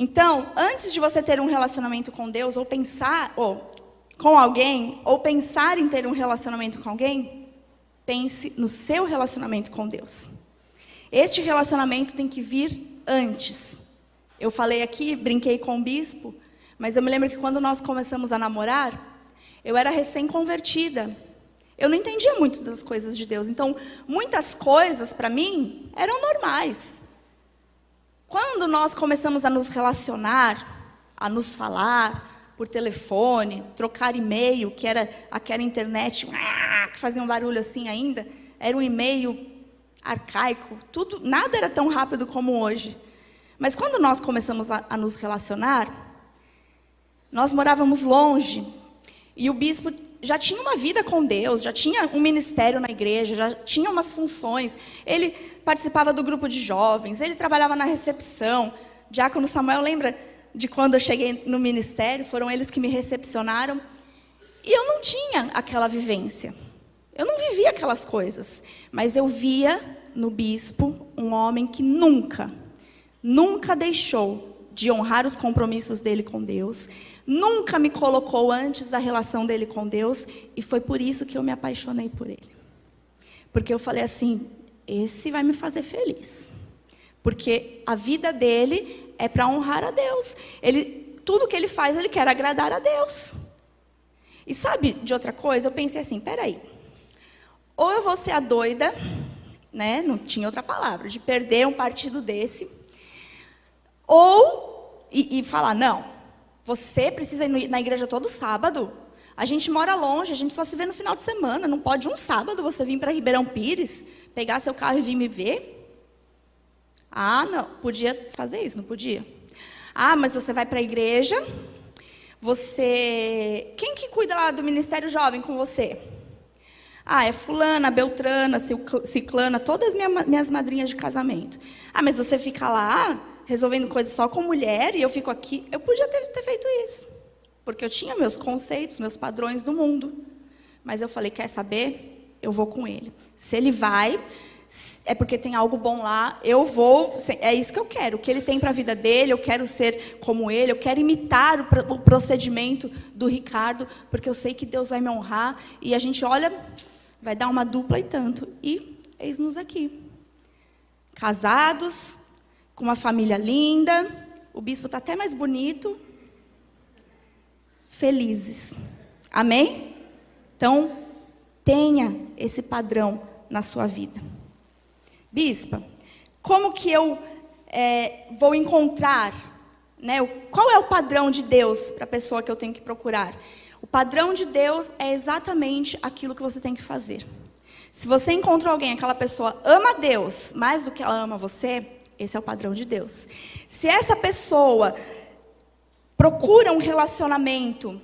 Então, antes de você ter um relacionamento com Deus, ou pensar, com alguém, ou pensar em ter um relacionamento com alguém, pense no seu relacionamento com Deus. Este relacionamento tem que vir antes. Eu falei aqui, brinquei com o bispo, mas eu me lembro que quando nós começamos a namorar, eu era recém-convertida. Eu não entendia muito das coisas de Deus. Então, muitas coisas para mim eram normais. Quando nós começamos a nos relacionar, a nos falar por telefone, trocar e-mail, que era aquela internet que fazia um barulho assim ainda, era um e-mail arcaico, tudo, nada era tão rápido como hoje. Mas quando nós começamos a nos relacionar, nós morávamos longe, e o bispo já tinha uma vida com Deus, já tinha um ministério na igreja, já tinha umas funções. Ele participava do grupo de jovens, ele trabalhava na recepção. Diácono Samuel lembra de quando eu cheguei no ministério? Foram eles que me recepcionaram. E eu não tinha aquela vivência. Eu não vivia aquelas coisas. Mas eu via no bispo um homem que nunca deixou de honrar os compromissos dele com Deus, nunca me colocou antes da relação dele com Deus, e foi por isso que eu me apaixonei por ele. Porque eu falei assim, esse vai me fazer feliz. Porque a vida dele é para honrar a Deus. Tudo que ele faz, ele quer agradar a Deus. E sabe de outra coisa? Eu pensei assim, peraí, ou eu vou ser a doida, né? Não tinha outra palavra, de perder um partido desse, ou, e falar, não, você precisa ir na igreja todo sábado. A gente mora longe, a gente só se vê no final de semana. Não pode um sábado você vir para Ribeirão Pires, pegar seu carro e vir me ver? Ah, não, podia fazer isso, não podia? Ah, mas você vai para a igreja, quem que cuida lá do Ministério Jovem com você? Ah, é fulana, beltrana, ciclana, todas minhas madrinhas de casamento. Ah, mas você fica lá resolvendo coisas só com mulher, e eu fico aqui. Eu podia ter feito isso, porque eu tinha meus conceitos, meus padrões do mundo. Mas eu falei, quer saber? Eu vou com ele. Se ele vai, é porque tem algo bom lá, eu vou, é isso que eu quero. O que ele tem para a vida dele, eu quero ser como ele, eu quero imitar o procedimento do Ricardo, porque eu sei que Deus vai me honrar, e a gente olha, vai dar uma dupla e tanto. E eis-nos aqui, casados, com uma família linda, o bispo está até mais bonito, felizes. Amém? Então, tenha esse padrão na sua vida. Bispa, como que eu vou encontrar, né, qual é o padrão de Deus para a pessoa que eu tenho que procurar? O padrão de Deus é exatamente aquilo que você tem que fazer. Se você encontra alguém, aquela pessoa ama Deus mais do que ela ama você, esse é o padrão de Deus. Se essa pessoa procura um relacionamento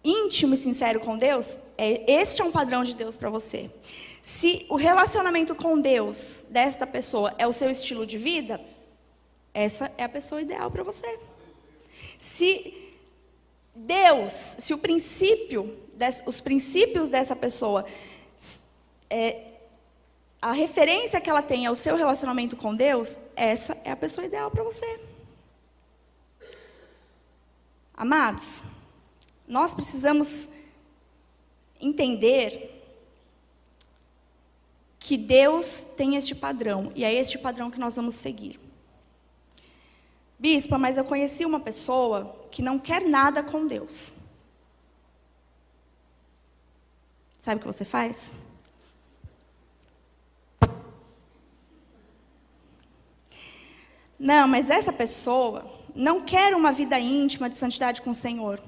íntimo e sincero com Deus, este é um padrão de Deus para você. Se o relacionamento com Deus desta pessoa é o seu estilo de vida, essa é a pessoa ideal para você. Se os princípios dessa pessoa, a referência que ela tem ao seu relacionamento com Deus, essa é a pessoa ideal para você. Amados, nós precisamos entender que Deus tem este padrão, e é este padrão que nós vamos seguir. Bispa, mas eu conheci uma pessoa que não quer nada com Deus. Sabe o que você faz? Não, mas essa pessoa não quer uma vida íntima de santidade com o Senhor.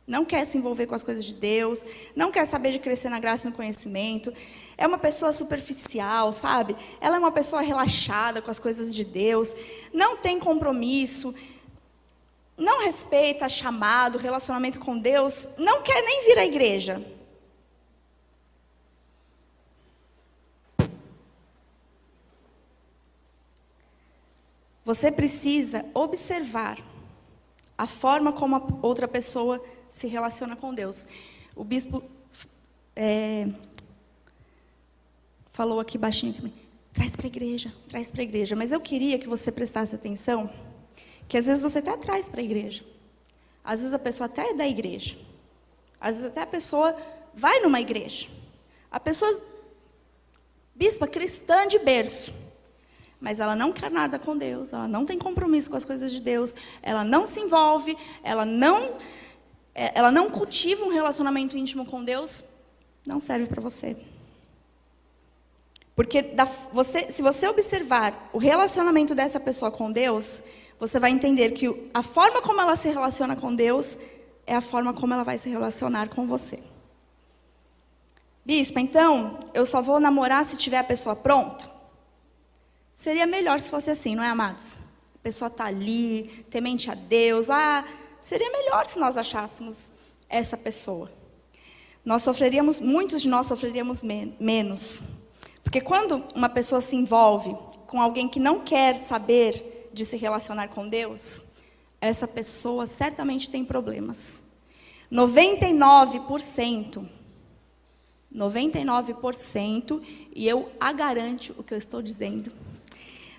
Não quer se envolver com as coisas de Deus, não quer saber de crescer na graça e no conhecimento. É uma pessoa superficial, sabe? Ela é uma pessoa relaxada com as coisas de Deus, não tem compromisso, não respeita chamado, relacionamento com Deus, não quer nem vir à igreja. Você precisa observar a forma como a outra pessoa se relaciona com Deus. O bispo falou aqui baixinho para mim, traz para a igreja. Mas eu queria que você prestasse atenção, que às vezes você até traz para a igreja. Às vezes a pessoa até é da igreja. Às vezes até a pessoa vai numa igreja. A pessoa, bispa, cristã de berço. Mas ela não quer nada com Deus, ela não tem compromisso com as coisas de Deus, ela não se envolve, ela não cultiva um relacionamento íntimo com Deus, não serve para você. Porque se você observar o relacionamento dessa pessoa com Deus, você vai entender que a forma como ela se relaciona com Deus é a forma como ela vai se relacionar com você. Bispa, então, eu só vou namorar se tiver a pessoa pronta? Seria melhor se fosse assim, não é, amados? A pessoa está ali, temente a Deus. Seria melhor se nós achássemos essa pessoa. Muitos de nós sofreríamos menos. Porque quando uma pessoa se envolve com alguém que não quer saber de se relacionar com Deus, essa pessoa certamente tem problemas. 99%, e eu a garanto o que eu estou dizendo,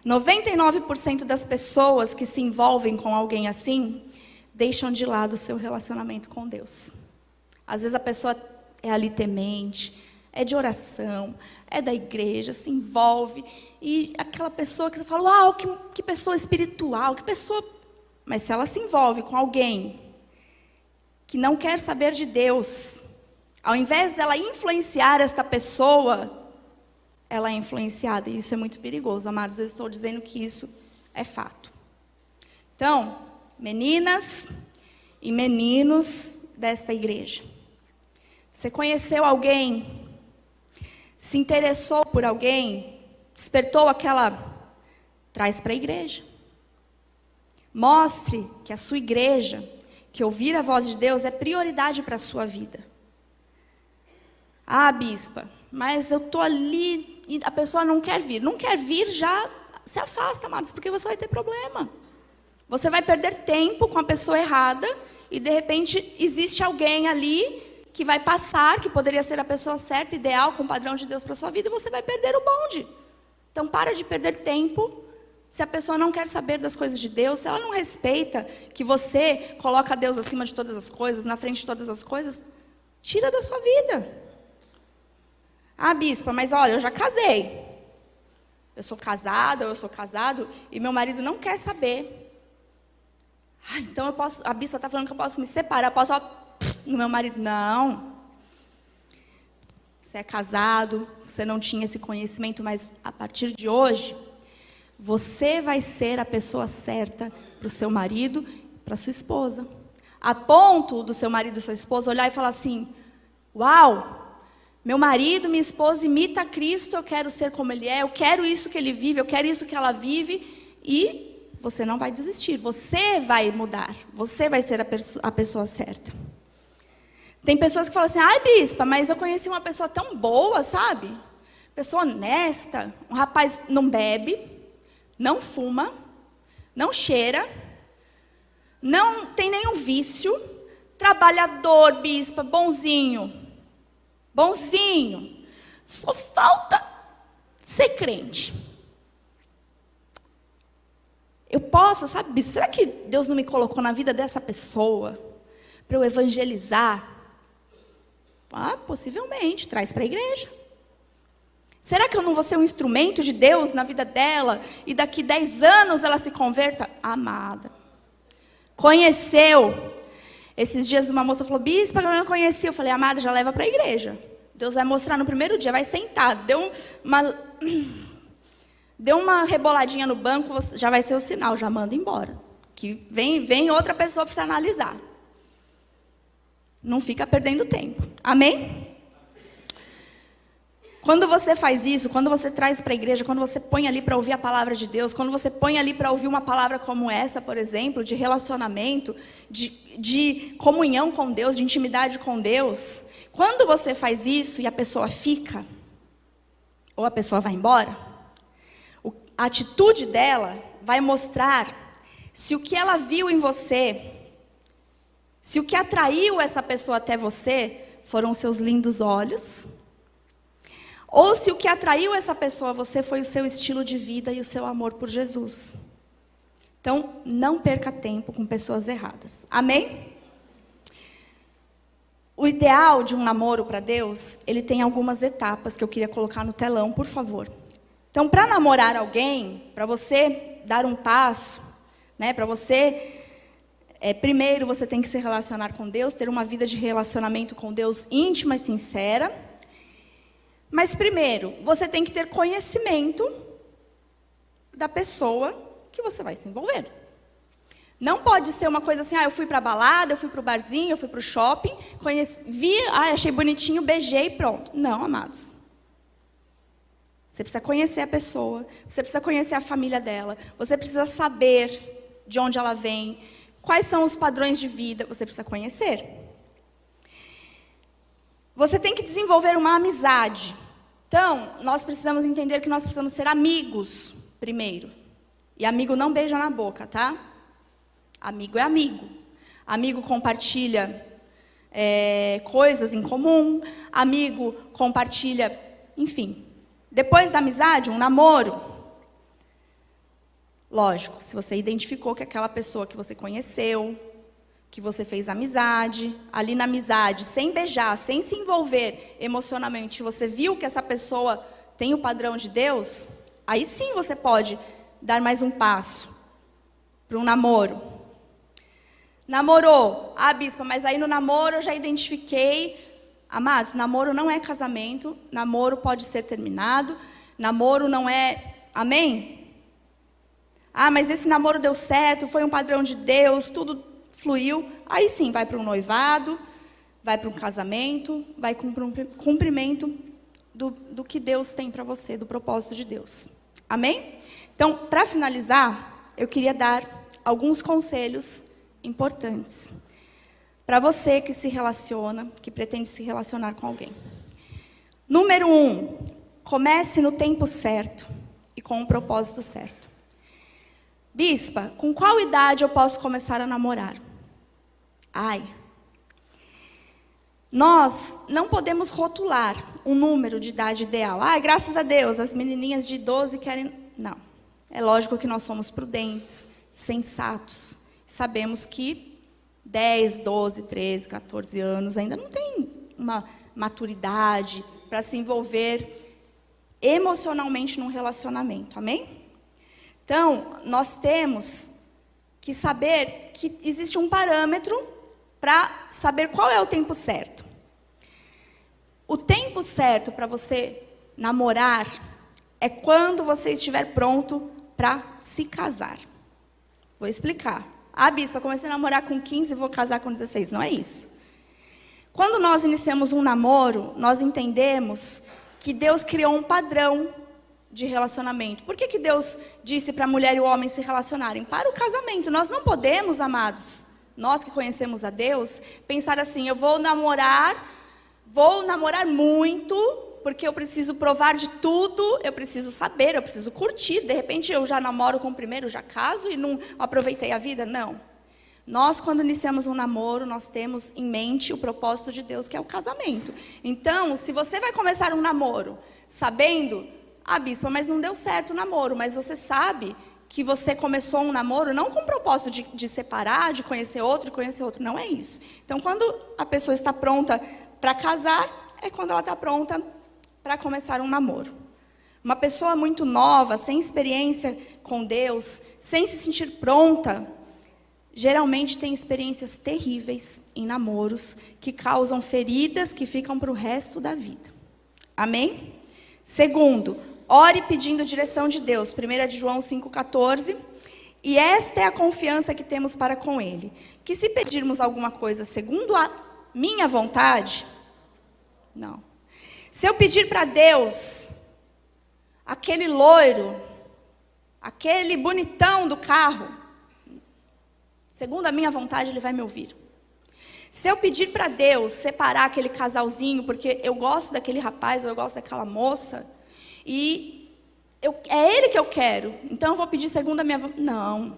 99% das pessoas que se envolvem com alguém assim, deixam de lado o seu relacionamento com Deus. Às vezes a pessoa é ali temente, é de oração, é da igreja, se envolve, e aquela pessoa que você fala, uau, que pessoa espiritual, que pessoa... Mas se ela se envolve com alguém que não quer saber de Deus, ao invés dela influenciar esta pessoa, ela é influenciada, e isso é muito perigoso, amados. Eu estou dizendo que isso é fato. Então, meninas e meninos desta igreja, você conheceu alguém, se interessou por alguém, despertou traz para a igreja. Mostre que a sua igreja, que ouvir a voz de Deus é prioridade para a sua vida. Bispa, mas eu estou ali e a pessoa não quer vir. Não quer vir, já se afasta, amados, porque você vai ter problema. Você vai perder tempo com a pessoa errada e, de repente, existe alguém ali que vai passar, que poderia ser a pessoa certa, ideal, com o padrão de Deus para a sua vida, e você vai perder o bonde. Então, para de perder tempo. Se a pessoa não quer saber das coisas de Deus, se ela não respeita que você coloca Deus acima de todas as coisas, na frente de todas as coisas, tira da sua vida. Bispa, mas olha, eu já casei. Eu sou casada, ou eu sou casado, e meu marido não quer saber. Então eu posso, a bispa está falando que eu posso me separar, eu posso no meu marido. Não. Você é casado, você não tinha esse conhecimento, mas a partir de hoje, você vai ser a pessoa certa para o seu marido, para a sua esposa. A ponto do seu marido e sua esposa olhar e falar assim, uau, meu marido, minha esposa imita Cristo, eu quero ser como Ele é, eu quero isso que Ele vive, eu quero isso que ela vive, e você não vai desistir, você vai mudar, você vai ser a pessoa certa. Tem pessoas que falam assim, bispa, mas eu conheci uma pessoa tão boa, sabe? Pessoa honesta, um rapaz não bebe, não fuma, não cheira, não tem nenhum vício, trabalhador, bispa, bonzinho, só falta ser crente. Eu posso, sabe, bispo, será que Deus não me colocou na vida dessa pessoa para eu evangelizar? Possivelmente, traz para a igreja. Será que eu não vou ser um instrumento de Deus na vida dela e daqui 10 anos ela se converta? Amada. Conheceu. Esses dias uma moça falou, bispa, eu não conheci. Eu falei, amada, já leva para a igreja. Deus vai mostrar no primeiro dia, vai sentar. Deu uma reboladinha no banco, já vai ser o sinal, já manda embora. Que vem outra pessoa para você analisar. Não fica perdendo tempo. Amém? Quando você faz isso, quando você traz para a igreja, quando você põe ali para ouvir a palavra de Deus, quando você põe ali para ouvir uma palavra como essa, por exemplo, de relacionamento, de comunhão com Deus, de intimidade com Deus, quando você faz isso e a pessoa fica, ou a pessoa vai embora, a atitude dela vai mostrar se o que ela viu em você, se o que atraiu essa pessoa até você foram os seus lindos olhos, ou se o que atraiu essa pessoa a você foi o seu estilo de vida e o seu amor por Jesus. Então, não perca tempo com pessoas erradas. Amém? O ideal de um namoro para Deus, ele tem algumas etapas que eu queria colocar no telão, por favor. Então, para namorar alguém, para você dar um passo, né, para você, primeiro você tem que se relacionar com Deus, ter uma vida de relacionamento com Deus íntima e sincera. Mas primeiro, você tem que ter conhecimento da pessoa que você vai se envolver. Não pode ser uma coisa assim, eu fui para a balada, eu fui para o barzinho, eu fui para o shopping, vi, achei bonitinho, beijei e pronto. Não, amados. Você precisa conhecer a pessoa, você precisa conhecer a família dela, você precisa saber de onde ela vem, quais são os padrões de vida, você precisa conhecer. Você tem que desenvolver uma amizade. Então, nós precisamos entender que nós precisamos ser amigos primeiro. E amigo não beija na boca, tá? Amigo é amigo. Amigo compartilha coisas em comum. Amigo compartilha, enfim. Depois da amizade, um namoro. Lógico, se você identificou que aquela pessoa que você conheceu, que você fez amizade, ali na amizade, sem beijar, sem se envolver emocionalmente, você viu que essa pessoa tem o padrão de Deus, aí sim você pode dar mais um passo para um namoro. Namorou, bispa, mas aí no namoro eu já identifiquei. Amados, namoro não é casamento, namoro pode ser terminado, namoro não é, amém? Mas esse namoro deu certo, foi um padrão de Deus, tudo fluiu. Aí sim, vai para um noivado, vai para um casamento, vai para um cumprimento do que Deus tem para você, do propósito de Deus. Amém? Então, para finalizar, eu queria dar alguns conselhos importantes para você que se relaciona, que pretende se relacionar com alguém. Número 1, comece no tempo certo e com o propósito certo. Bispa, com qual idade eu posso começar a namorar? Nós não podemos rotular um número de idade ideal. Graças a Deus, as menininhas de 12 querem... Não. É lógico que nós somos prudentes, sensatos. Sabemos que 10, 12, 13, 14 anos ainda não tem uma maturidade para se envolver emocionalmente num relacionamento. Amém? Então, nós temos que saber que existe um parâmetro para saber qual é o tempo certo. O tempo certo para você namorar é quando você estiver pronto para se casar. Vou explicar. Bispa, comecei a namorar com 15 e vou casar com 16. Não é isso. Quando nós iniciamos um namoro, nós entendemos que Deus criou um padrão de relacionamento. Por que Deus disse para a mulher e o homem se relacionarem? Para o casamento. Nós não podemos, amados, nós que conhecemos a Deus, pensar assim, eu vou namorar muito, porque eu preciso provar de tudo, eu preciso saber, eu preciso curtir. De repente eu já namoro com o primeiro, já caso e não aproveitei a vida. Não. Nós, quando iniciamos um namoro, nós temos em mente o propósito de Deus, que é o casamento. Então, se você vai começar um namoro sabendo... bispa, mas não deu certo o namoro, mas você sabe que você começou um namoro não com o propósito de separar, de conhecer outro, não é isso. Então, quando a pessoa está pronta para casar, é quando ela está pronta para começar um namoro. Uma pessoa muito nova, sem experiência com Deus, sem se sentir pronta, geralmente tem experiências terríveis em namoros, que causam feridas que ficam para o resto da vida. Amém? Segundo, ore pedindo direção de Deus. 1 de João 5,14. E esta é a confiança que temos para com Ele. Que se pedirmos alguma coisa segundo a minha vontade... Não. Se eu pedir para Deus, aquele loiro, aquele bonitão do carro, segundo a minha vontade, Ele vai me ouvir. Se eu pedir para Deus separar aquele casalzinho, porque eu gosto daquele rapaz ou eu gosto daquela moça, e é ele que eu quero, então eu vou pedir segundo a minha vontade. Não.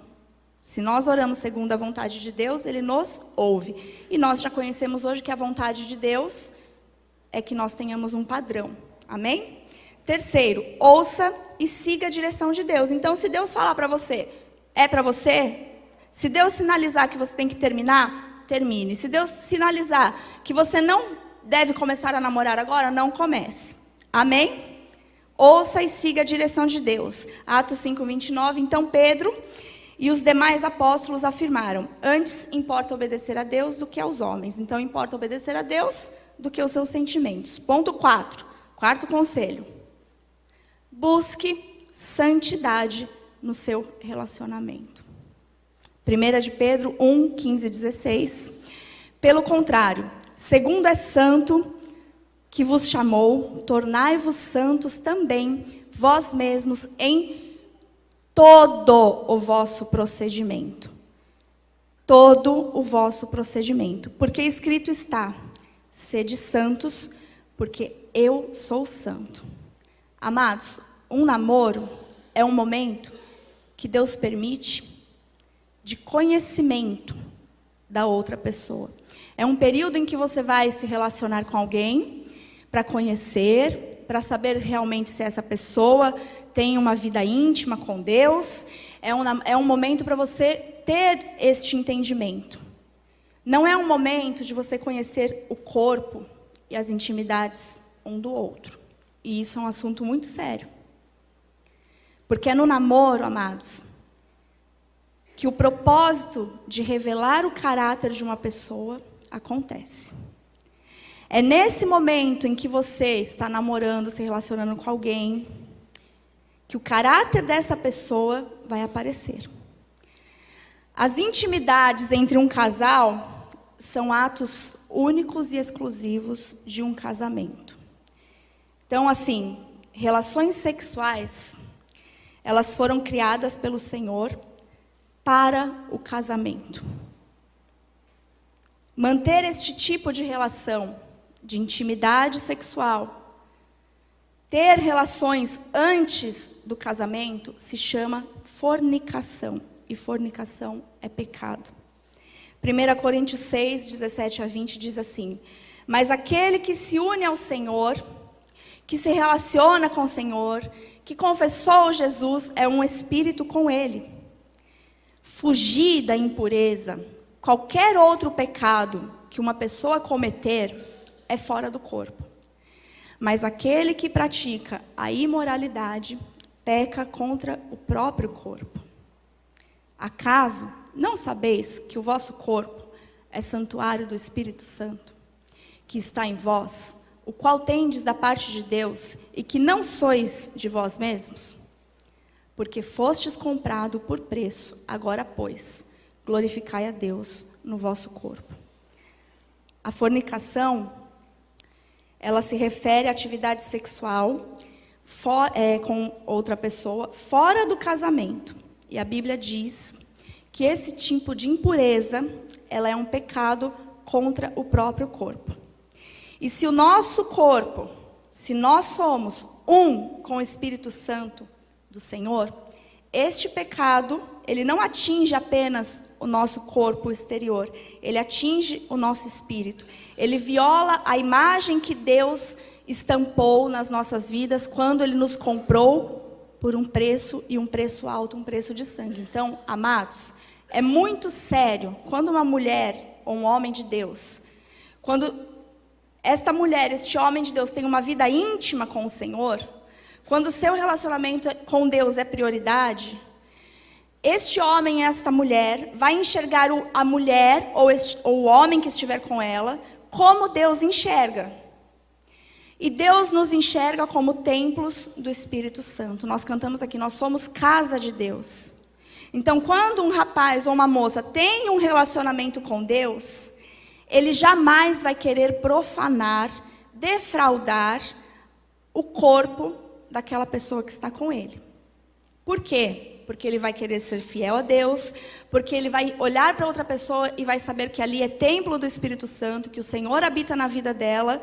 Se nós oramos segundo a vontade de Deus, Ele nos ouve. E nós já conhecemos hoje que a vontade de Deus é que nós tenhamos um padrão. Amém? Terceiro, ouça e siga a direção de Deus. Então, se Deus falar para você, é para você? Se Deus sinalizar que você tem que terminar, termine. Se Deus sinalizar que você não deve começar a namorar agora, não comece. Amém? Ouça e siga a direção de Deus. Atos 5:29, então Pedro e os demais apóstolos afirmaram: antes importa obedecer a Deus do que aos homens. Então importa obedecer a Deus do que os seus sentimentos. Ponto 4, quarto conselho. Busque santidade no seu relacionamento. 1 de Pedro 1:15-16. Pelo contrário, segundo é santo que vos chamou, tornai-vos santos também vós mesmos em todo o vosso procedimento. Todo o vosso procedimento. Porque escrito está: sede santos, porque eu sou santo. Amados, um namoro é um momento que Deus permite de conhecimento da outra pessoa. É um período em que você vai se relacionar com alguém para conhecer, para saber realmente se essa pessoa tem uma vida íntima com Deus. É um momento para você ter este entendimento. Não é um momento de você conhecer o corpo e as intimidades um do outro. E isso é um assunto muito sério. Porque é no namoro, amados, que o propósito de revelar o caráter de uma pessoa acontece. É nesse momento em que você está namorando, se relacionando com alguém, que o caráter dessa pessoa vai aparecer. As intimidades entre um casal são atos únicos e exclusivos de um casamento. Então, assim, relações sexuais, elas foram criadas pelo Senhor para o casamento. Manter este tipo de relação, de intimidade sexual, ter relações antes do casamento, se chama fornicação. E fornicação é pecado. 1 Coríntios 6, 17-20 diz assim: mas aquele que se une ao Senhor, que se relaciona com o Senhor, que confessou Jesus, é um espírito com Ele. Fugir da impureza, qualquer outro pecado que uma pessoa cometer, é fora do corpo. Mas aquele que pratica a imoralidade, peca contra o próprio corpo. Acaso não sabeis que o vosso corpo é santuário do Espírito Santo, que está em vós, o qual tendes da parte de Deus, e que não sois de vós mesmos? Porque fostes comprado por preço, agora, pois, glorificai a Deus no vosso corpo. A fornicação, ela se refere à atividade sexual com outra pessoa, fora do casamento. E a Bíblia diz que esse tipo de impureza, ela é um pecado contra o próprio corpo. E se o nosso corpo, se nós somos um com o Espírito Santo do Senhor, este pecado, ele não atinge apenas o nosso corpo exterior, ele atinge o nosso espírito. Ele viola a imagem que Deus estampou nas nossas vidas quando Ele nos comprou por um preço, e um preço alto, um preço de sangue. Então, amados, é muito sério quando uma mulher ou um homem de Deus, quando esta mulher, este homem de Deus tem uma vida íntima com o Senhor, quando o seu relacionamento com Deus é prioridade, este homem e esta mulher vai enxergar a mulher ou o homem que estiver com ela como Deus enxerga. E Deus nos enxerga como templos do Espírito Santo. Nós cantamos aqui, nós somos casa de Deus. Então, quando um rapaz ou uma moça tem um relacionamento com Deus, ele jamais vai querer profanar, defraudar o corpo daquela pessoa que está com ele. Por quê? Porque ele vai querer ser fiel a Deus, porque ele vai olhar para outra pessoa e vai saber que ali é templo do Espírito Santo, que o Senhor habita na vida dela.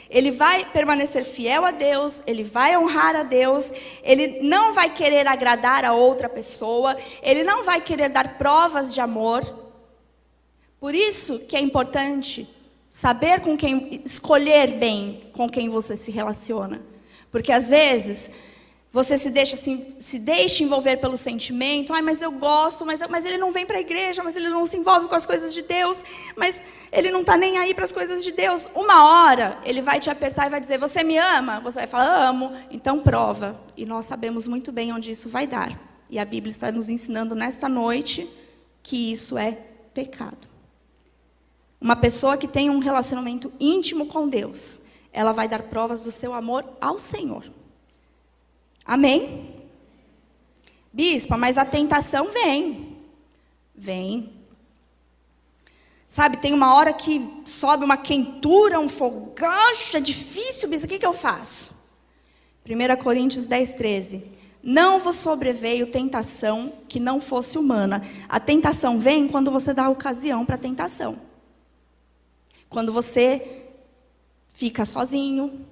Ele vai permanecer fiel a Deus, ele vai honrar a Deus, ele não vai querer agradar a outra pessoa, ele não vai querer dar provas de amor. Por isso que é importante saber com quem, escolher bem com quem você se relaciona. Porque às vezes Você se deixa envolver pelo sentimento. Ai, mas eu gosto, mas ele não vem para a igreja, mas ele não se envolve com as coisas de Deus, mas ele não está nem aí para as coisas de Deus. Uma hora, ele vai te apertar e vai dizer, você me ama? Você vai falar, amo, então prova. E nós sabemos muito bem onde isso vai dar. E a Bíblia está nos ensinando nesta noite que isso é pecado. Uma pessoa que tem um relacionamento íntimo com Deus, ela vai dar provas do seu amor ao Senhor. Amém? Bispa, mas a tentação vem. Vem. Sabe, tem uma hora que sobe uma quentura, um fogacho, é difícil, bispa, o que eu faço? 1 Coríntios 10, 13. Não vos sobreveio tentação que não fosse humana. A tentação vem quando você dá ocasião para a tentação. Quando você fica sozinho,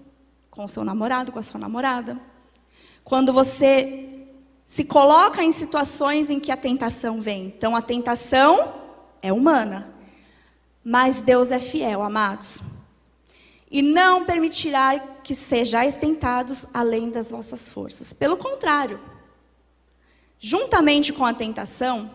com o seu namorado, com a sua namorada. Quando você se coloca em situações em que a tentação vem. Então, a tentação é humana. Mas Deus é fiel, amados. E não permitirá que sejais tentados além das vossas forças. Pelo contrário. Juntamente com a tentação,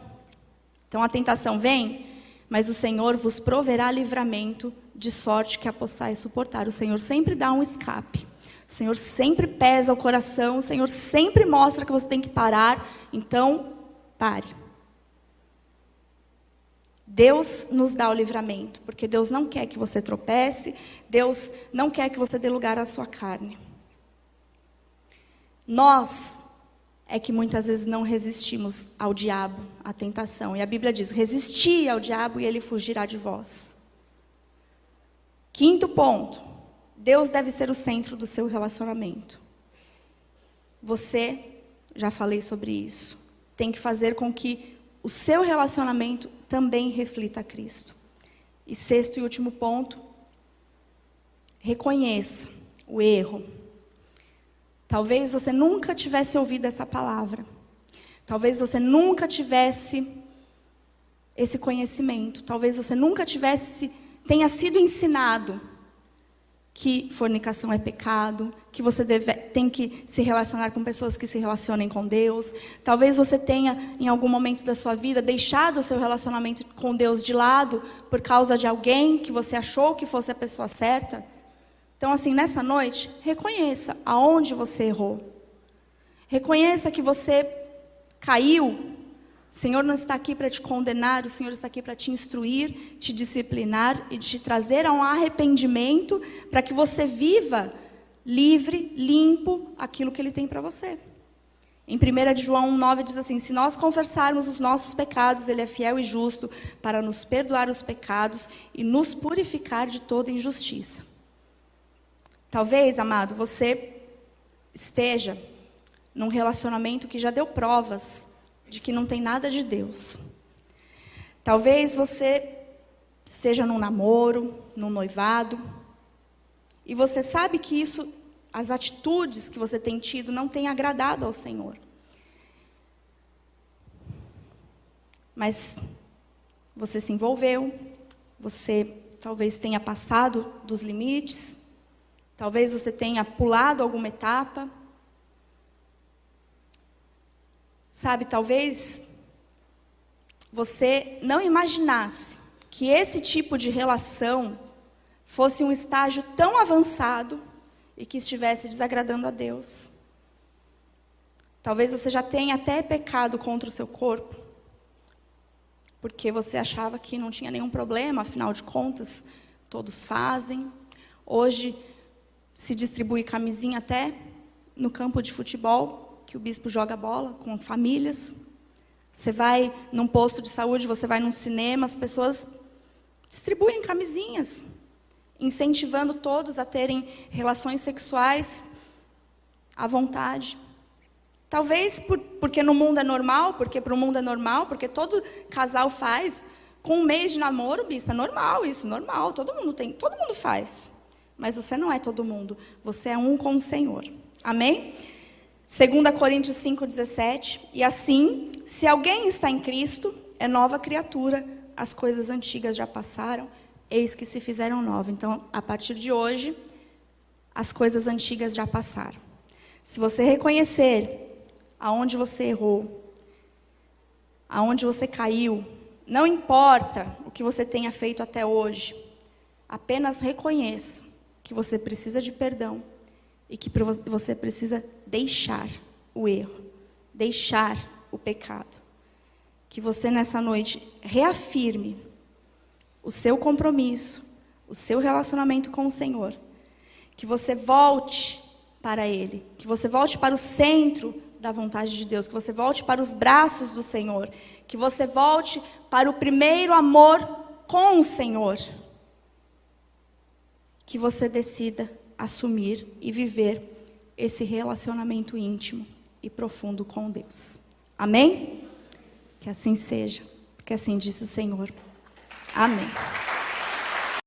então a tentação vem, mas o Senhor vos proverá livramento, de sorte que a possais suportar. O Senhor sempre dá um escape. O Senhor sempre pesa o coração, o Senhor sempre mostra que você tem que parar, então pare. Deus nos dá o livramento, porque Deus não quer que você tropece, Deus não quer que você dê lugar à sua carne. Nós é que muitas vezes não resistimos ao diabo, à tentação. E a Bíblia diz, resisti ao diabo e ele fugirá de vós. 5º ponto. Deus deve ser o centro do seu relacionamento. Você, já falei sobre isso, tem que fazer com que o seu relacionamento também reflita a Cristo. E 6º e último ponto, reconheça o erro. Talvez você nunca tivesse ouvido essa palavra. Talvez você nunca tivesse esse conhecimento. Talvez você nunca tenha sido ensinado que fornicação é pecado, que você tem que se relacionar com pessoas que se relacionem com Deus. Talvez você tenha, em algum momento da sua vida, deixado o seu relacionamento com Deus de lado por causa de alguém que você achou que fosse a pessoa certa. Então, assim, nessa noite, reconheça aonde você errou. Reconheça que você caiu. O Senhor não está aqui para te condenar, o Senhor está aqui para te instruir, te disciplinar e te trazer a um arrependimento para que você viva livre, limpo, aquilo que Ele tem para você. Em 1 João 1,9 diz assim, se nós confessarmos os nossos pecados, Ele é fiel e justo para nos perdoar os pecados e nos purificar de toda injustiça. Talvez, amado, você esteja num relacionamento que já deu provas de que não tem nada de Deus. Talvez você esteja num namoro, num noivado, e você sabe que isso, as atitudes que você tem tido não têm agradado ao Senhor. Mas você se envolveu, você talvez tenha passado dos limites, talvez você tenha pulado alguma etapa. Sabe, talvez você não imaginasse que esse tipo de relação fosse um estágio tão avançado e que estivesse desagradando a Deus. Talvez você já tenha até pecado contra o seu corpo, porque você achava que não tinha nenhum problema, afinal de contas, todos fazem. Hoje se distribui camisinha até no campo de futebol, que o bispo joga bola com famílias. Você vai num posto de saúde, você vai num cinema, as pessoas distribuem camisinhas, incentivando todos a terem relações sexuais à vontade. Talvez porque no mundo é normal, porque para o mundo é normal, porque todo casal faz. Com 1 mês de namoro, bispo, é normal isso, normal, todo mundo faz. Mas você não é todo mundo, você é um com o Senhor. Amém? 2 Coríntios 5,17, e assim, se alguém está em Cristo, é nova criatura, as coisas antigas já passaram, eis que se fizeram novas. Então, a partir de hoje, as coisas antigas já passaram. Se você reconhecer aonde você errou, aonde você caiu, não importa o que você tenha feito até hoje, apenas reconheça que você precisa de perdão e que você precisa deixar o erro, deixar o pecado. Que você nessa noite reafirme o seu compromisso, o seu relacionamento com o Senhor. Que você volte para Ele, que você volte para o centro da vontade de Deus, que você volte para os braços do Senhor, que você volte para o primeiro amor com o Senhor. Que você decida assumir e viver esse relacionamento íntimo e profundo com Deus. Amém? Que assim seja, porque assim disse o Senhor. Amém.